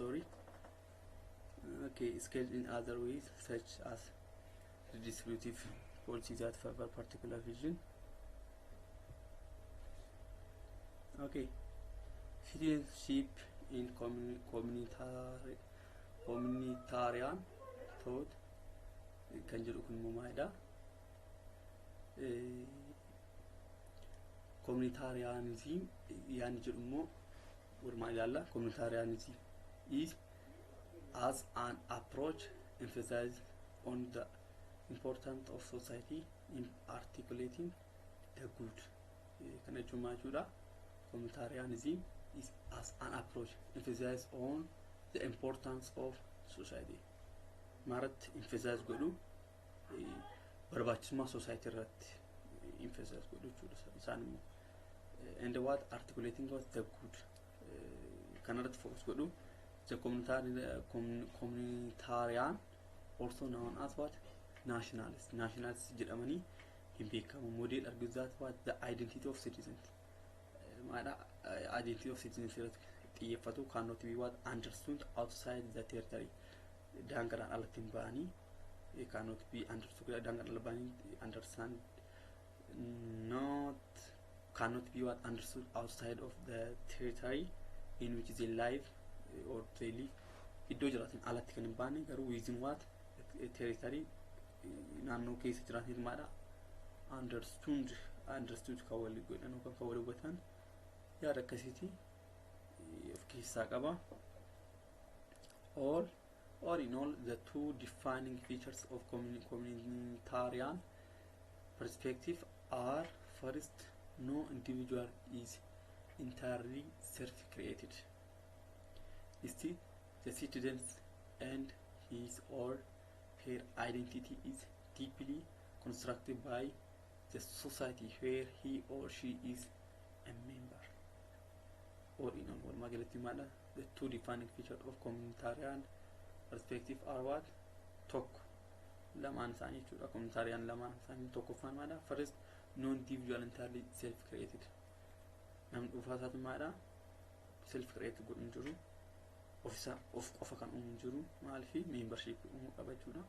Sorry. Okay, scaled in other ways, such as redistributive policies that favor particular vision. Okay, citizenship in communitarian thought kan jedhu kun maayidha. Communitarianism yaani jedhu immoo walumaa ilaalla. Communitarianism is as an approach emphasizes on the importance of society in articulating the good. Kana jechuun maal jechuudha? Communitarianism is as an approach emphasizes on the importance of society. Maaratti emphasize godhu barbaachisummaa society irratti emphasize godhu jechuudha isaan immoo. And what articulating was the good. Kanarratti focus godhu. The communitarian, also known as what? Nationalists. Nationalists jedhamanii hin beekamu. Model argues that what? The identity of citizens. Identity of citizens xiyyeeffatu cannot be what? Understood outside the territory. Daangaraan alatti hin ba'anii cannot be understood. Daangaraan ala ba'anii understand cannot be what? Understood outside of the territory in which they live or they live. Iddoo jiraatan alatti kan hin baane garuu within what? Territory naannoo keessa jiraatan maadha understood understood kan walii godhan yookaan kan walii hubatan yaada akkasiiti of keessaa qaba. All in all, the two defining features of communitarian perspective are: first, no individual is entirely self-created. Instead, the citizens and his or her identity is deeply constructed by the society where he or she is a member. All in all, the two defining features of communitarian perspective are what? Tokko lamaan isaanii jechuudha. Communitarian lamaan isaanii tokkoffaan maadha? First, no individual entirely self-created. Namni dhuunfaa isaati maadha? Self-created godhu hin jiru. Of qofa kan uumu hin jiru. Maaliif membership uumuu qaba jechuudha.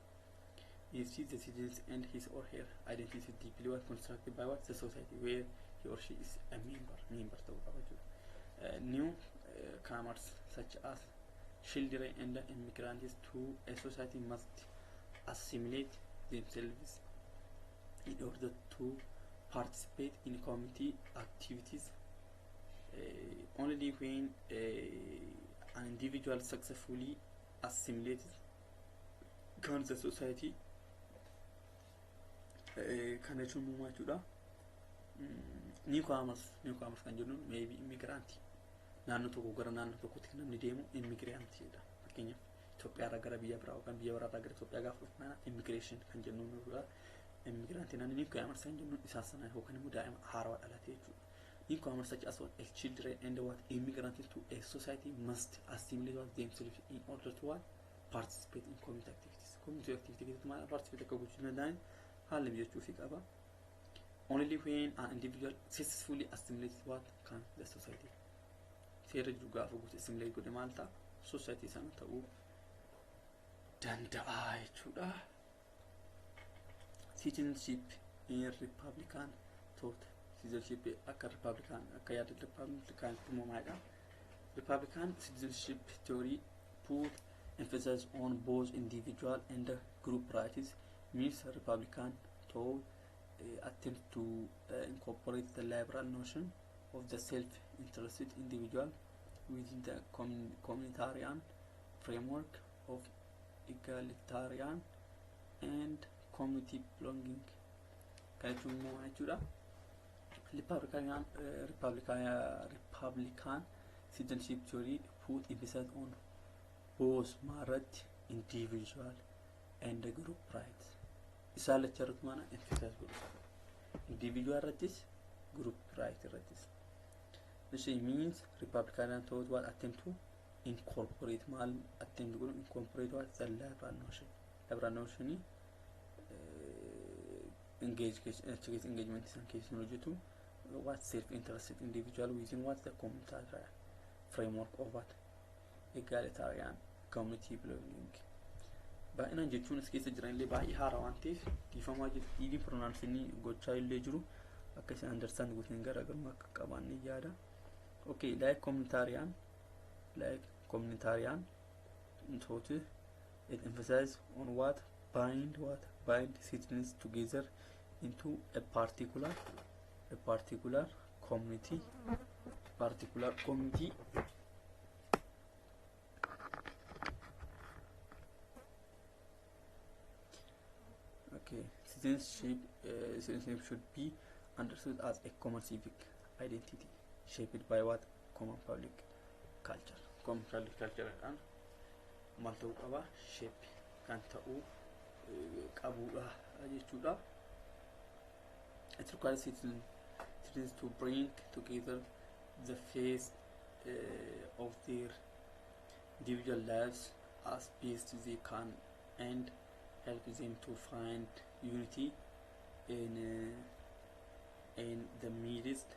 He sees the citizens and his or her identity deeply what constructed by what? The society where he or she is a member ta'uu qaba jechuudha. Newcomers such as children and immigrants to a society must assimilate themselves in order to participate in community activities. Only when an individual successfully assimilates can the society kan jechuun muumaa jechuudha. Newcomers kan jennuun maybe immigrant naannoo tokko gara naannoo tokkotti namni deemu immigrant jedha. Fakkeenyaaf Itoophiyaa gara biyya biraa yookaan biyya biraa gara Itoophiyaa gaafa dhufu immigration kan jennuun jechuudha. Immigrant naannoo newcomers kan jennuun isaa sana yookaan immoo daa'ima haarawaa dhalate jechuudha. Newcomers such as what? Children and what? Immigrants to a society must assimilate themselves in order to what? Participate in community activities. Community activities maal participate akka gochuu danda'an haala mijachuufii qaba. Only when an individual successfully assimilates what? Can the society. Seera jiru gaafa gosa assimilate godhe maal ta'a? Society sana ta'uu danda'a jechuudha. Citizenship in Republican thought. Citizenship akka Republican akka yaada Republican tumaamaadha. Republican citizenship theory put emphasis on both individual and group rights. Means Republican thought attempt to incorporate the liberal notion of the self-interested individual within the communitarian framework of egalitarian and community belonging. Republican citizenship theory put emphasis on both married individual and the group rights. Isala charutmana emphasis individual rights, group rights. This means Republican thought what attempt to incorporate what the liberal notion. Liberal notion engagement is technology to what self-interested individual within what the communitarian framework of what egalitarian community belonging. Baay'inaan jechuun as keessa jiranillee baay'ee haaraa waan ta'eef dhiifamaa jiru. Dhiibii pronounsii gochaa illee jiru akka isin understand gootanii garaagarummaa akka qabaanne yaada. Okay, like communitarian thought it emphasizes on what bind citizens together into a particular community. Okay, citizenship should be understood as a common civic identity shaped by what? Common public culture. Common public culture and maal ta'uu qaba? Shape kan ta'uu qabuudha jechuudha. It requires citizens to bring together the face of their individual lives as best they can and help them to find unity in the midst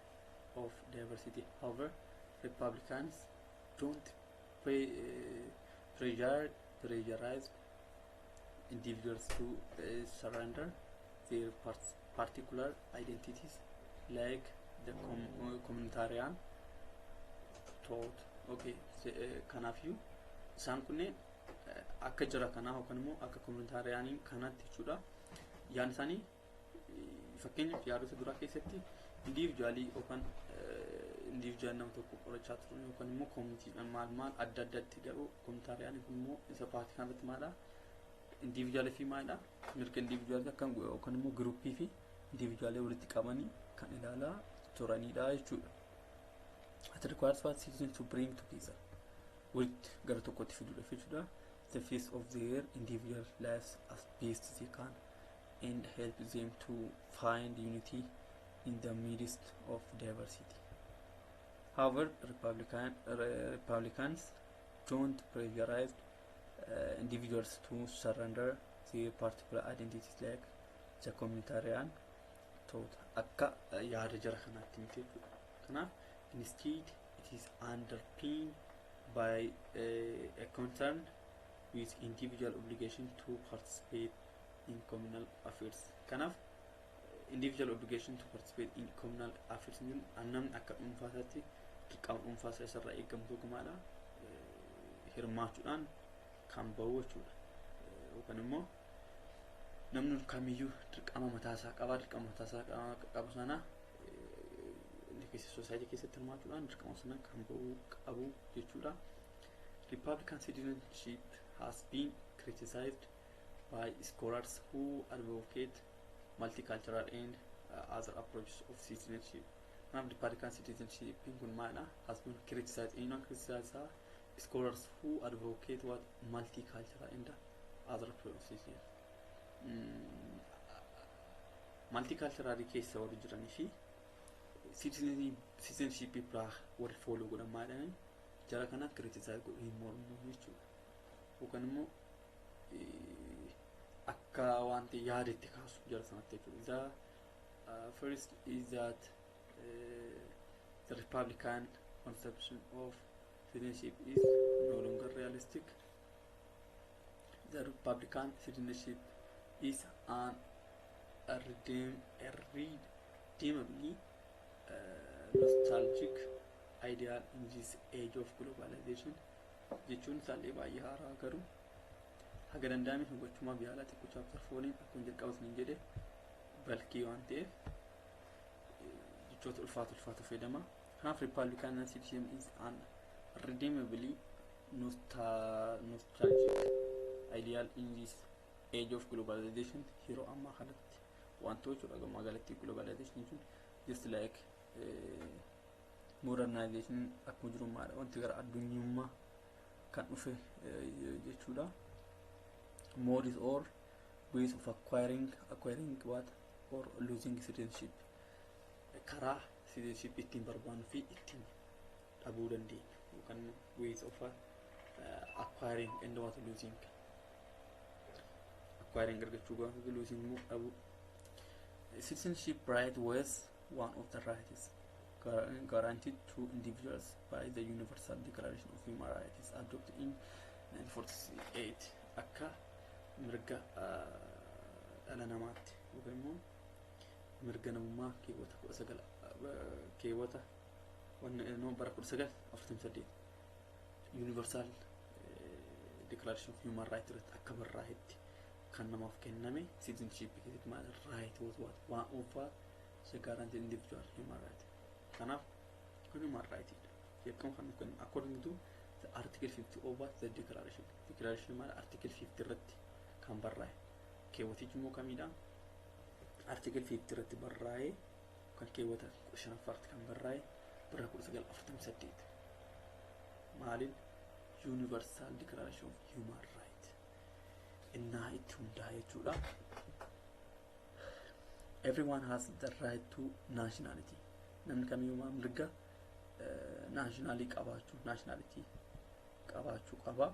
of diversity. However, Republicans don't pressurize individuals to surrender their particular identities like the communitarian thought. Okay, kanaafuu isaan kunneen akka jira kanaa yookaan immoo akka communitarian kanatti jechuudha. Yaan isaanii fakkeenyaaf yaadota duraa keessatti individualii yookaan individual nama tokko qorachaa turan yookaan immoo communityidhaan maal adda addatti garuu communitarian immoo isa paartii kanarratti maadha individual fi maadha mirga individual akkam yookaan immoo groupii fi individual walitti qabanii kan ilaalaa turanidha jechuudha. It requires for citizens to bring together walitti gara tokkotti fiduudhaaf jechuudha. The face of their individual lives as best they can and help them to find unity in the midst of diversity. However, Republicans don't pressurize individuals to surrender their particular identities like the communitarian thought. Akka yaada jara kanaatti miti jechuudha. Kanaaf instead it is underpinned by a concern with individual obligation to participate in communal affairs. Kanaaf individual obligation to participate in communal affairs ni annam akka dhuunfaatti dirqama dhuunfaa isarraa eegamu tokkumaadha hirmaachuudhaan kan bahu jechuudha. Yookaan immoo namni kamiyyuu dirqama mataasaa qaba. Dirqama mataasaa qabu sana society keessatti hirmaachuudhaan dirqama sana kan bahu qabu jechuudha. Republican citizenship has been criticized by scholars who advocate multicultural and other approaches of citizenship. Now, Republican citizenship has been criticized and criticized scholars who advocate what multicultural and other approaches of citizenship. Multicultural case or fi citizenship bra what follow good maadani jara kana criticize go more jechuudha. Yookaan immoo akka wanti yaadetti kaasu jara sanatti jechuudha. First is that the Republican conception of citizenship is no longer realistic. The Republican citizenship is redeemably nostalgic ideal in this age of globalization. Jechuun isaallee baay'ee haaraa garuu haga danda'ame hubachumaa biyyaala xiqqoo chapter 4 akkuma jalqabas ni jedhe balkii waan ta'eef jechoota ulfaatu fayyadama. Kanaaf Republican citizenship is redeemably nostalgic ideal in this age of globalization. Yeroo ammaa kanatti wantoota jechuudha magaalatti globalization jechuun just like modernization akkuma jiru maadha wanti gara addunyummaa kan dhufe jechuudha. Modes or ways of acquiring what or losing citizenship. Karaa citizenship ittiin barbaannu fi ittiin dhabuu dandeenya yookaan ways of acquiring and what losing. Acquiring argachuu gaafa losing immoo dhabuu. Citizenship right was one of the rights guaranteed to individuals by the Universal Declaration of Human Rights adopted in 1948. Akka mirga dhala namaatti yookaan immoo mirga namummaa keewwata bara 1948 Universal Declaration of Human Rights irratti akka barraa'etti kan namaaf kenname citizenship keessatti maal right was what one of the guaranteed individual human right. Kanaaf kun human right jedhamu kan according to the article 50 of the declaration maal article 50 irratti kan barraa'e keewwatichi immoo kamidha article 50 irratti barraa'e kan keewwata 5 kan barraa'e bara 1948 maalin Universal Declaration of Human Rights innaa itti hundaa'e jechuudha. Everyone has the right to nationality. Namni kamiyyuu mirga nationality qabaachuu qaba.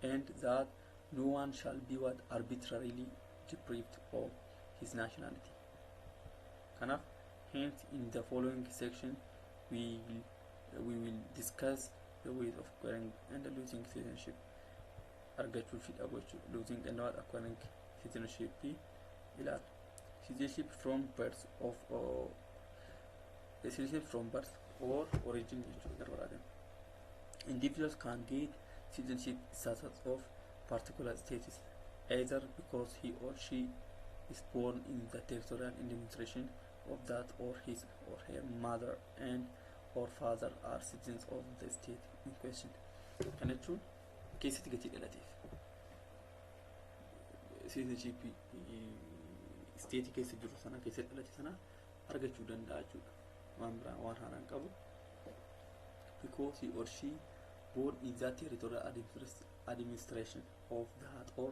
And that no one shall be what arbitrarily deprived of his nationality. Kanaaf hence in the following section we will discuss the ways of acquiring and losing citizenship. Argachuu fi dhabachuu losing and not acquiring citizenship ilaala. Citizenship from birth or origin. Individuals can get citizenship status of particular status either because he or she is born in the territorial administration of that or his or her mother and or father are citizens of the state in question. Kana jechuun keessatti gatii dhalateef citizenship state keessa jiru sana keessatti dhalate sana argachuu danda'a jechuudha. Waan biraa waan haaraan qabu because he or she born in that territorial administration of that or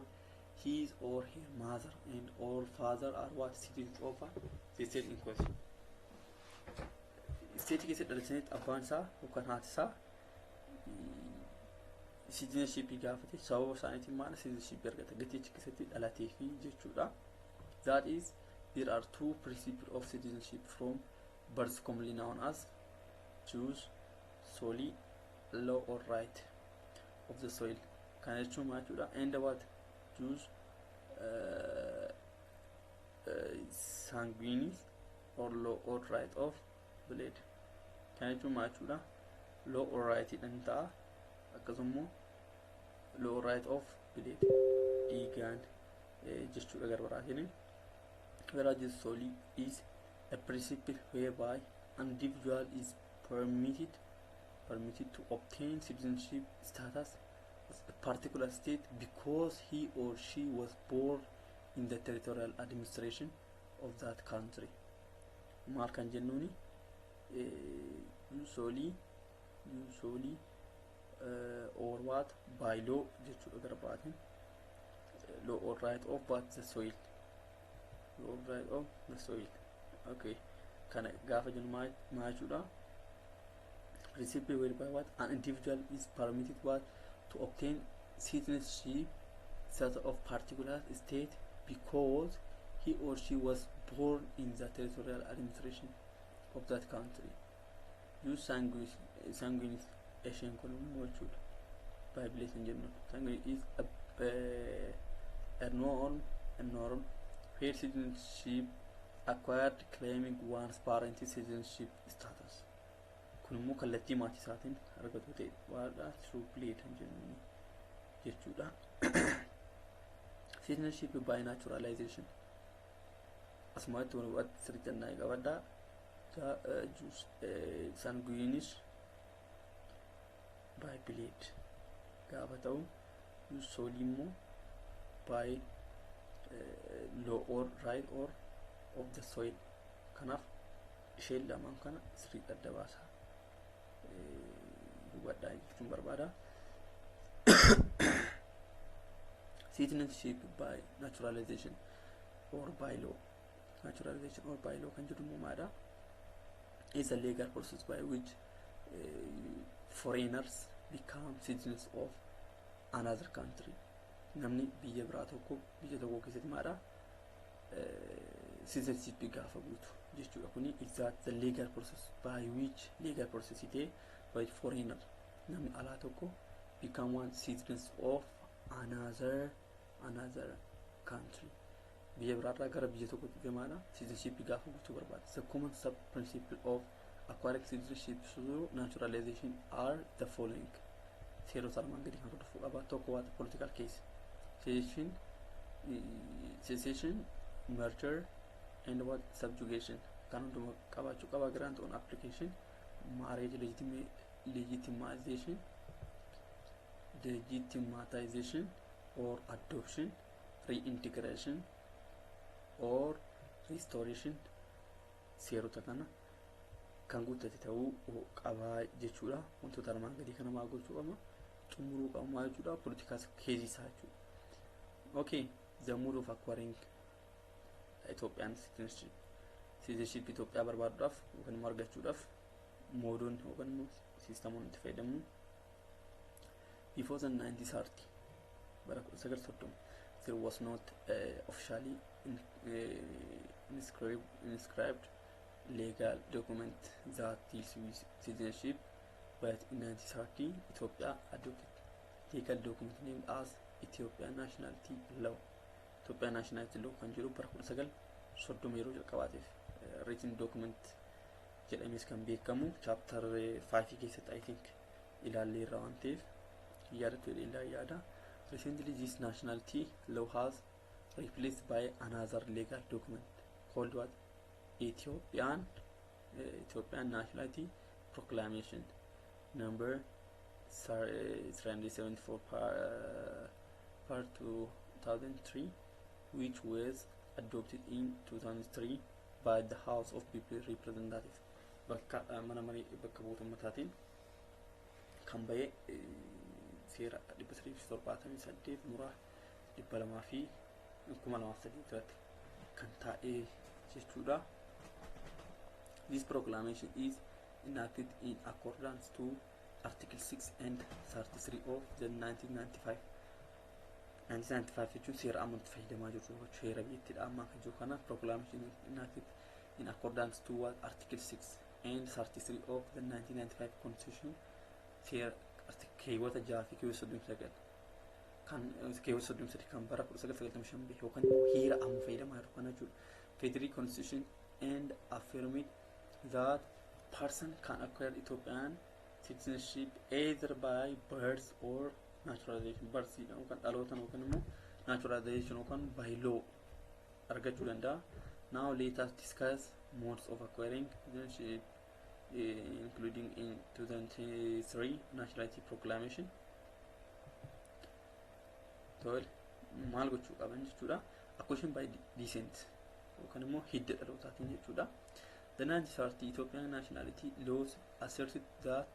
his or her mother and or father are what citizens of the state in question. State keessatti dhalataniit abbaan isaa yookaan haati isaa citizenship gaafate sababa isaaniitiin maal citizenship argata gatichi keessatti dhalatee fi jechuudha. That is, there are two principles of citizenship from birth commonly known as Jews, solely law or right of the soil. Kana jechuun maal jechuudha? And what Jews sanguinis or law or right of blood. Kana jechuun maal jechuudha? Law or right dhan ta'a akkasummoo law or right of blood dhiigaan jechuudha garbaraatiin. Whereas solely is a principle whereby an individual is permitted to obtain citizenship status of a particular state because he or she was born in the territorial administration of that country. Maal kan jennuuni usually or what by law jechuudha garbaatiin law or right of what the soil. Right of the soil. Okay. Kana gaafa jennu maal jechuudha? Principle whereby what an individual is permitted what to obtain citizenship status of particular state because he or she was born in the territorial administration of that country. You sanguinis Asian colonial jechuudha. Bible in general. Sanguinis is a norm where citizenship acquired claiming one's parents' citizenship status. Kun immoo kallattii maatii isaatiin argatu ta'e waadha through blood kan jennuuni jechuudha. Citizenship by naturalization. Asumatti wanti sirriitti qabadhaa. Sanguinis by blood gaafa ta'u solely immoo by law or right or of the soil. Kanaaf isheen lamaan kana sirriitti adda baasaa hubadhaa jechuun barbaada. Citizenship by naturalization or by law. Naturalization or by law kan jedhamu maadha? Is a legal process by which foreigners become citizens of another country. Namni biyya tokko keessatti maadha citizenship gaafa guutu jechuudha. Kuni is that the legal process by which legal process ite by foreigner namni alaa tokko become one citizens of another country. Biyya biraarraa gara biyya tokkotti deemaadha citizenship gaafa guutu barbaada. The common sub principle of acquiring citizenship through naturalization are the following. Seerota armaan gadii kan fudhatu qaba. Tokko waata political case. Secession, merger, and what subjugation. Kan hunduma qabaachuu qaba. Grant on application, marriage legitimatization or adoption, reintegration or restoration. Seerota kana kan guutate ta'uu qaba jechuudha. Wantoota armaan gadii kana maa gochuu qaba? Xumuruu qaba jechuudha. Political case isaa jechuudha. Okay, the mode of acquiring Ethiopian citizenship Ethiopia barbaaduudhaaf yookaan immoo argachuudhaaf moodoon yookaan immoo siisteemoon itti fayyadamnu. Before the 1930 bara 1930 there was not officially inscribed legal document that deals with citizenship, but in 1930 Ethiopia adopted legal document named as Ethiopian Nationality Law. Ethiopian Nationality Law kan jiru bara 1930 yeroo jalqabaateef written document jedhamees kan beekamu chapter 5 keessatti I think ilaallee irraa waan ta'eef yaadatu ilaa yaada. Recently this nationality law has replaced by another legal document called what? Ethiopian Nationality Proclamation number 374 part 2003, which was adopted in 2003 by the House of People Representatives. Bakka mana marii bakka mootummaatiin kan ba'e seera 378 muraa 200 fi 2003 irratti kan taa'e jechuudha. This proclamation is enacted in accordance to Article 6 and 33 of the 1995 jechuun seera amantii fayyadamaa jiru seera biyyattiidha amma kan jiru kana proclamation enacted in accordance to what Article 6 and 33 of the 1995 Constitution seera keewwata 6 fi keewwata 39 kan keewwata 39 kan bara 1995 yookaan heera amma fayyadamaa jiru kana jechuudha. Federal Constitution and affirmed that person can acquire Ethiopian citizenship either by birth or naturalization. Birth yookaan dhalootaan yookaan immoo naturalization yookaan by law argachuu danda'a. Now let us discuss modes of acquiring citizenship, including in 2003 Nationality Proclamation. Tol maal gochuu qaban jechuudha. Acquisition by descent yookaan immoo hidda dhalootaatiin jechuudha. The 1930 Ethiopian nationality laws asserted that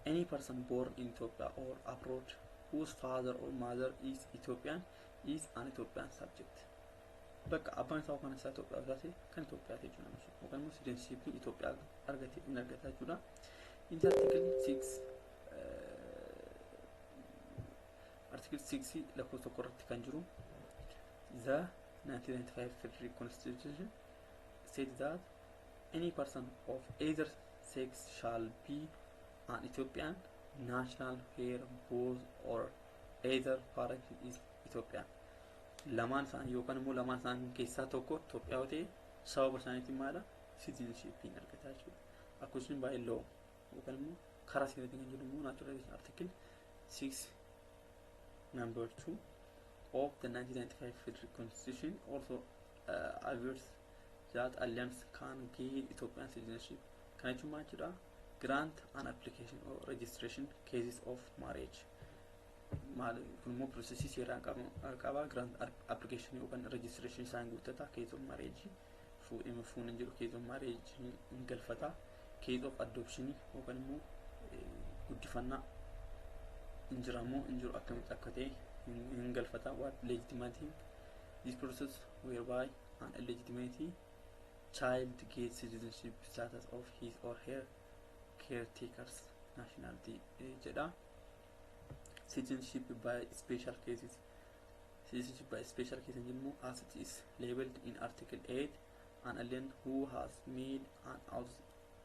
any person born in Ethiopia or abroad whose father or mother is Ethiopian is an Ethiopian subject. Bakka abbaan isaa kan isaa Itoophiyaa taate kan Itoophiyaa ta'e jechuudha. Yookaan immoo citizenship Itoophiyaa argatee in argataa jechuudha. In Article 6 lakkoofsa tokko irratti kan jiru the 1995 Federal Constitution states that any person of either sex shall be an Ethiopian national where both or either parent is Ethiopian. Lamaan isaanii yookaan immoo lamaan isaanii keessaa tokko Itoophiyaa ta'e sababa isaaniitiin maala citizenship argataa jechuudha. Acquisition by law yookaan immoo karaa seeraatiin kan jedhamu naturalization Article 6 number 2 of the 1995 Federal Constitution also averts that aliens can gain Ethiopian citizenship. Kan jechuun maal jedha? Grant an application or registration cases of marriage. Maal kun immoo procesii seeraan qaba grant application yookaan registration isaan guuttata case of marriage fuudhin jiru case of marriage in galfata case of adoption yookaan immoo guddifannaa injiramoo injiru akkamitti akka ta'e in galfata what legitimating this process whereby an illegitimate child gets citizenship status of his or her caretaker's nationality jedha. Citizenship by special cases. Citizenship by special cases as it is labeled in Article 8, an alien who has made an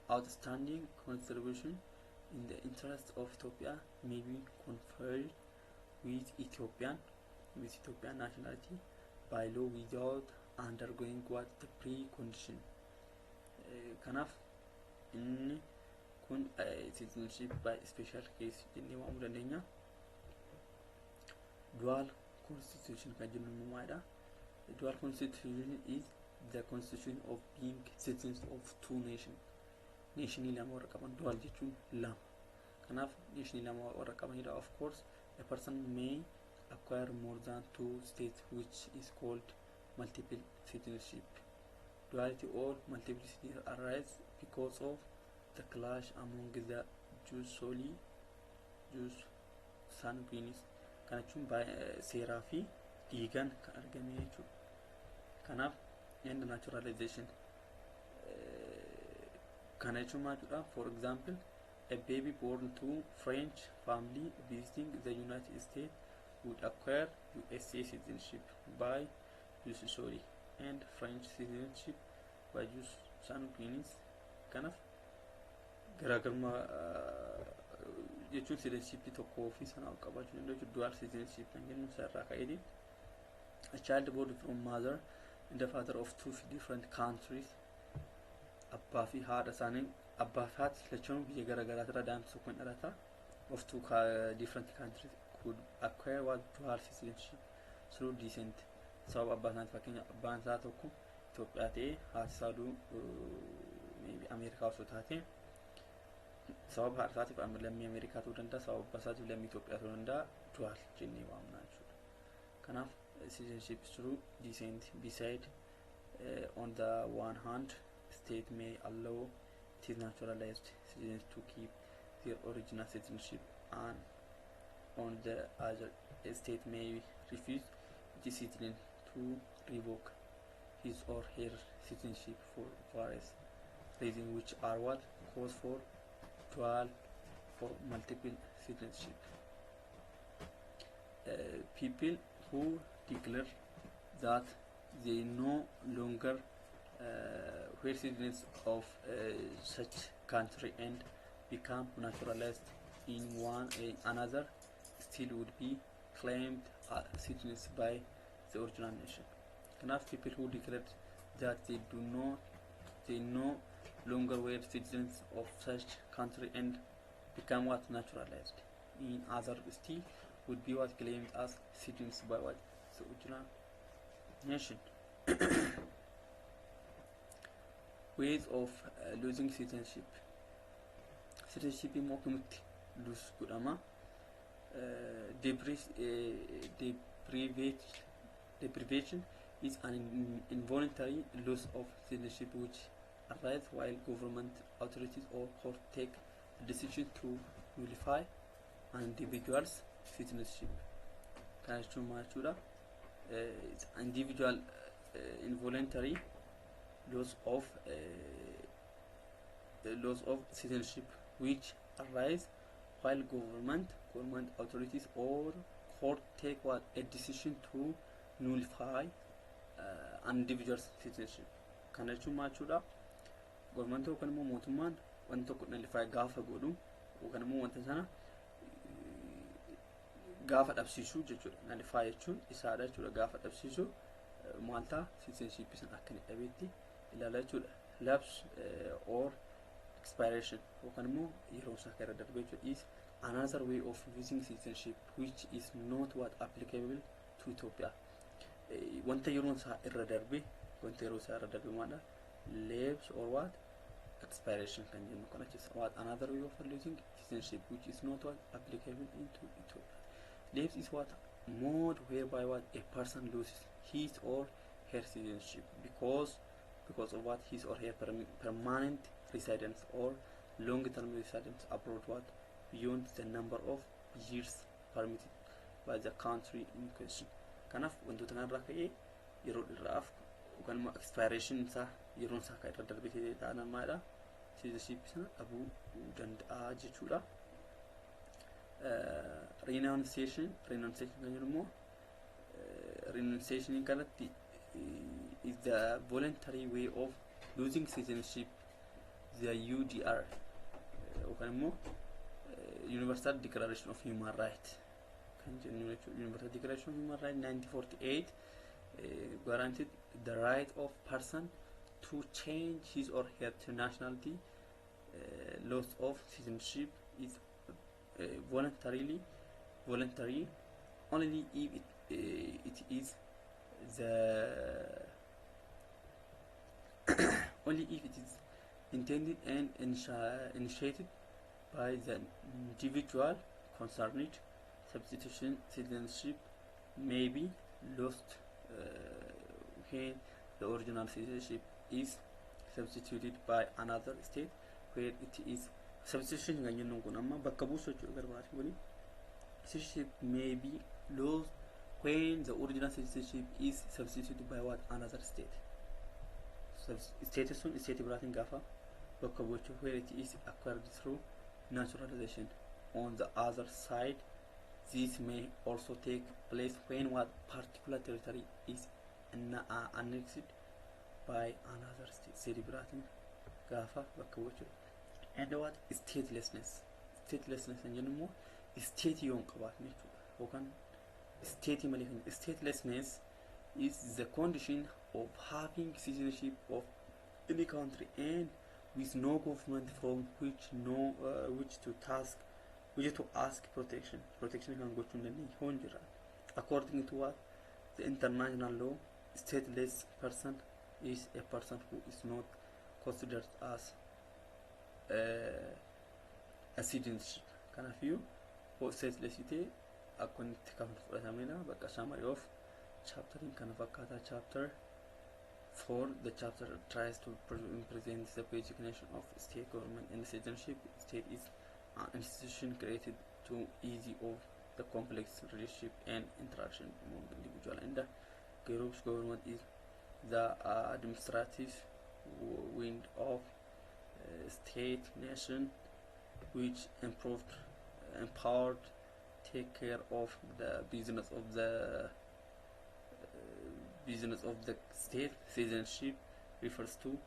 outstanding contribution in the interest of Ethiopia may be conferred with Ethiopian nationality by law without undergoing what the precondition. Kanaaf inni kun citizenship by special case jennee waamuu dandeenya. Dual constitution kan jennu maadha. Dual constitution is the constitution of being citizens of two nations. Nation lama warra qaban dual jechuun lama. Kanaaf nation lama warra qabanidha. Of course a person may acquire more than two states, which is called multiple citizenship. Duality or multiplicity arise because of the clash among the Jews sanguinis. Kana jechuun seeraa fi dhiigaan kan argame jechuudha. Kanaaf and naturalization kana jechuun maal jedha? For example, a baby born to French family visiting the United States would acquire USA citizenship by jus soli and French citizenship by jus sanguinis. Kanaaf garaagarummaa jechuun citizenship tokkoo fi sana qabaachuu danda'u dual citizenship kan jennu sarara ka'eeti. A child born from mother and the father of two different countries, abbaa fi haadha isaanii abbaa fi haati lachuun biyya garaagaraa irraa daa'imsa kan dhalata of two different countries could acquire what dual citizenship through descent. sababa abbaa isaaniif fakkeenya abbaan isaa tokko Itoophiyaa ta'ee haati isaa Ameerikaa osoo taate sababa haadha isaatiif lammii Ameerikaa ta'uu danda'a, sababa abbaa isaatiif lammii Itoophiyaa ta'uu danda'a. Dual jennee waamna jechuudha. Kanaaf citizenship through descent beside on the one hand state may allow its naturalized citizens to keep their original citizenship, and on the other state may refuse the citizen to revoke his or her citizenship for various reasons, which are what cause for dual for multiple citizenship. People who declare that they no longer were citizens of such country and become naturalized in another still would be claimed citizens by the original nation. Enough people who declared that they no longer were citizens of such country and become what naturalized in other still would be what claimed as citizens by what the original nation. Ways of losing citizenship. Citizenship immoo akkamitti lose godhama? Deprivation is an involuntary loss of citizenship which arises while government authorities or court take the decision to nullify an individual's citizenship. Kana jechuun maal jechuudha? Individual involuntary loss of citizenship which arise while government authorities or court take a decision to nullify an individual's citizenship. Kana jechuun maal jechuudha? Government yookaan immoo mootummaan wanta tokko nullify gaafa godhu yookaan immoo wanta sana gaafa dhabsiisuu jechuudha. Nullify jechuun isaadha jechuudha. Gaafa dhabsiisuu maalta citizenship san akka inni dhabeetti ilaala jechuudha. Lapse or expiration yookaan immoo yeroo isaa irra darbee jechuudha is another way of losing citizenship which is not what applicable to Ethiopia. Wanta yeroo isaa irra darbe maadha? Lapse or what expiration kan jennu kana jechuudha. What another way of losing citizenship which is not what applicable into Ethiopia. Lapse is what mode whereby what a person loses his or her citizenship because of what his or her permanent residence or long-term residence abroad what beyond the number of years permitted by the country in question. Kanaaf wantoota kanarraa ka'ee yeroo dheeraaf yookaan immoo expiration isaa yeroon isaa akka irra darbee ta'an maadha? Citizenship sana dhabuu danda'a jechuudha. Renunciation kan jennu immoo renunciation kanatti is the voluntary way of losing citizenship, the UDR yookaan immoo Universal Declaration of Human Rights kan jennu jechuudha. Universal Declaration of Human Rights 1948 guaranteed the right of person to change his or her nationality. Loss of citizenship is voluntary only if it is intended and initiated by the individual concerned. Substitution citizenship may be lost when the original citizenship is substituted by another state where it is. Substitution kan jennu kun amma bakka buusuu jechuudha garbaati kuni. Citizenship may be lost when the original citizenship is substituted by what another state. State sun state biraatiin gaafa bakka buuchuu where it is acquired through naturalization. On the other side, this may also take place when what particular territory is annexed by another state. State biraatiin gaafa bakka buuchuu. And what statelessness kan jennu immoo state yoon qabaatne jechuudha. Yookaan state malee kan statelessness is the condition of having citizenship of any country and with no government from which to ask protection kan gochuu hin dandeenye hoon jira. According to what The international law, stateless person is a person who is not considered as a citizenship. Kanaafuu hoo stateless ta'e akkamitti kan fudhatamedha. Bakka summary of chapteriin kana fakkaata. Chapter 4, the chapter tries to present the basic notion of state government and citizenship. State is an institution created to ease of the complex relationship and interaction among individual and the groups. Government is the administrative wing of state nation which empowered take care of the business of the state. Citizenship refers to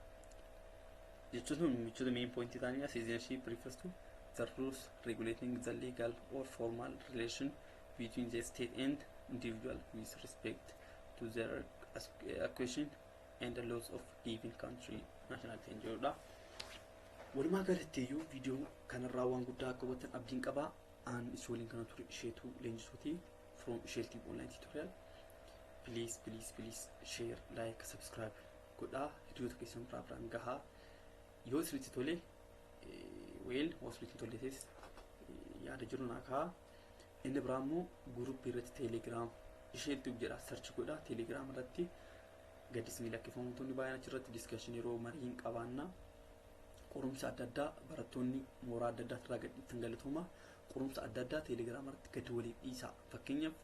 the main point. Citizenship refers to the rules regulating the legal or formal relation between the state and individual with respect to their acquisition and the laws of given country nationality and Jordan. Walumaa galatti iyyuu viidiyoo kanarraa waan guddaa akka hubattan abdiin qabaa. Aan isii waliin kana ture isheetu leenjisuuti from Shelteep online tutorial. Please share, like, subscribe godhaa. Hiriyoota keessan biraan gahaa. Yoo isinitti tole yoo isinitti toletes yaada jiru naa kaa'aa. Inni biraa immoo guruppii irratti Telegram Shelteep jedha search godhaa. Telegram irratti gaddisni lakkifamootonni baay'een achirratti discussion yeroo mariin qabaannaa. Qorumsa adda addaa barattoonni mooraa adda addaa irraa gadhiiftan galatooma. Qorumsa adda addaa Telegram irratti gadi walii dhiisaa. Fakkeenyaaf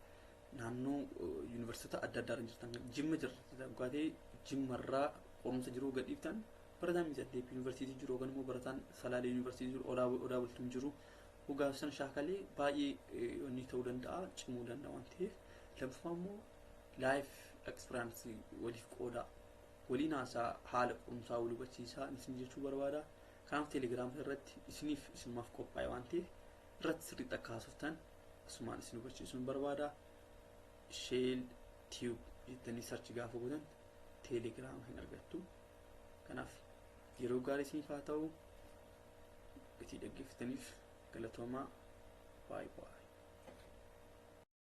naannoo yuunivarsiitota adda addaa irra jirtan Jimma jirtan gaatee Jimmarraa qorumsa jiruu gadhiiftan barataan Miizaddeep yuunivarsiitii jiru yookaan immoo barataan Salaalee yuunivarsiitii jiru Odaa Bultuun jiru hoggaafsan shaakalee baay'ee inni ta'uu danda'a cimuu danda'a waan ta'eef lammaffaa immoo life experience waliif qooda waliin haasaa haala qorumsaa walii hubachiisaa isin jechuu barbaada. Kanaaf Telegram irratti isinumaaf qophaa'e waan ta'eef irratti sirriitti akka haasoftan asumaan isin hubachiisuun barbaada. Shelteep jettanii search gaafa gootan Telegram hin argattu. Kanaaf yeroo gaarii isiniif haa ta'u. Itti dhaggeeffataniif galatoomaa. Bye.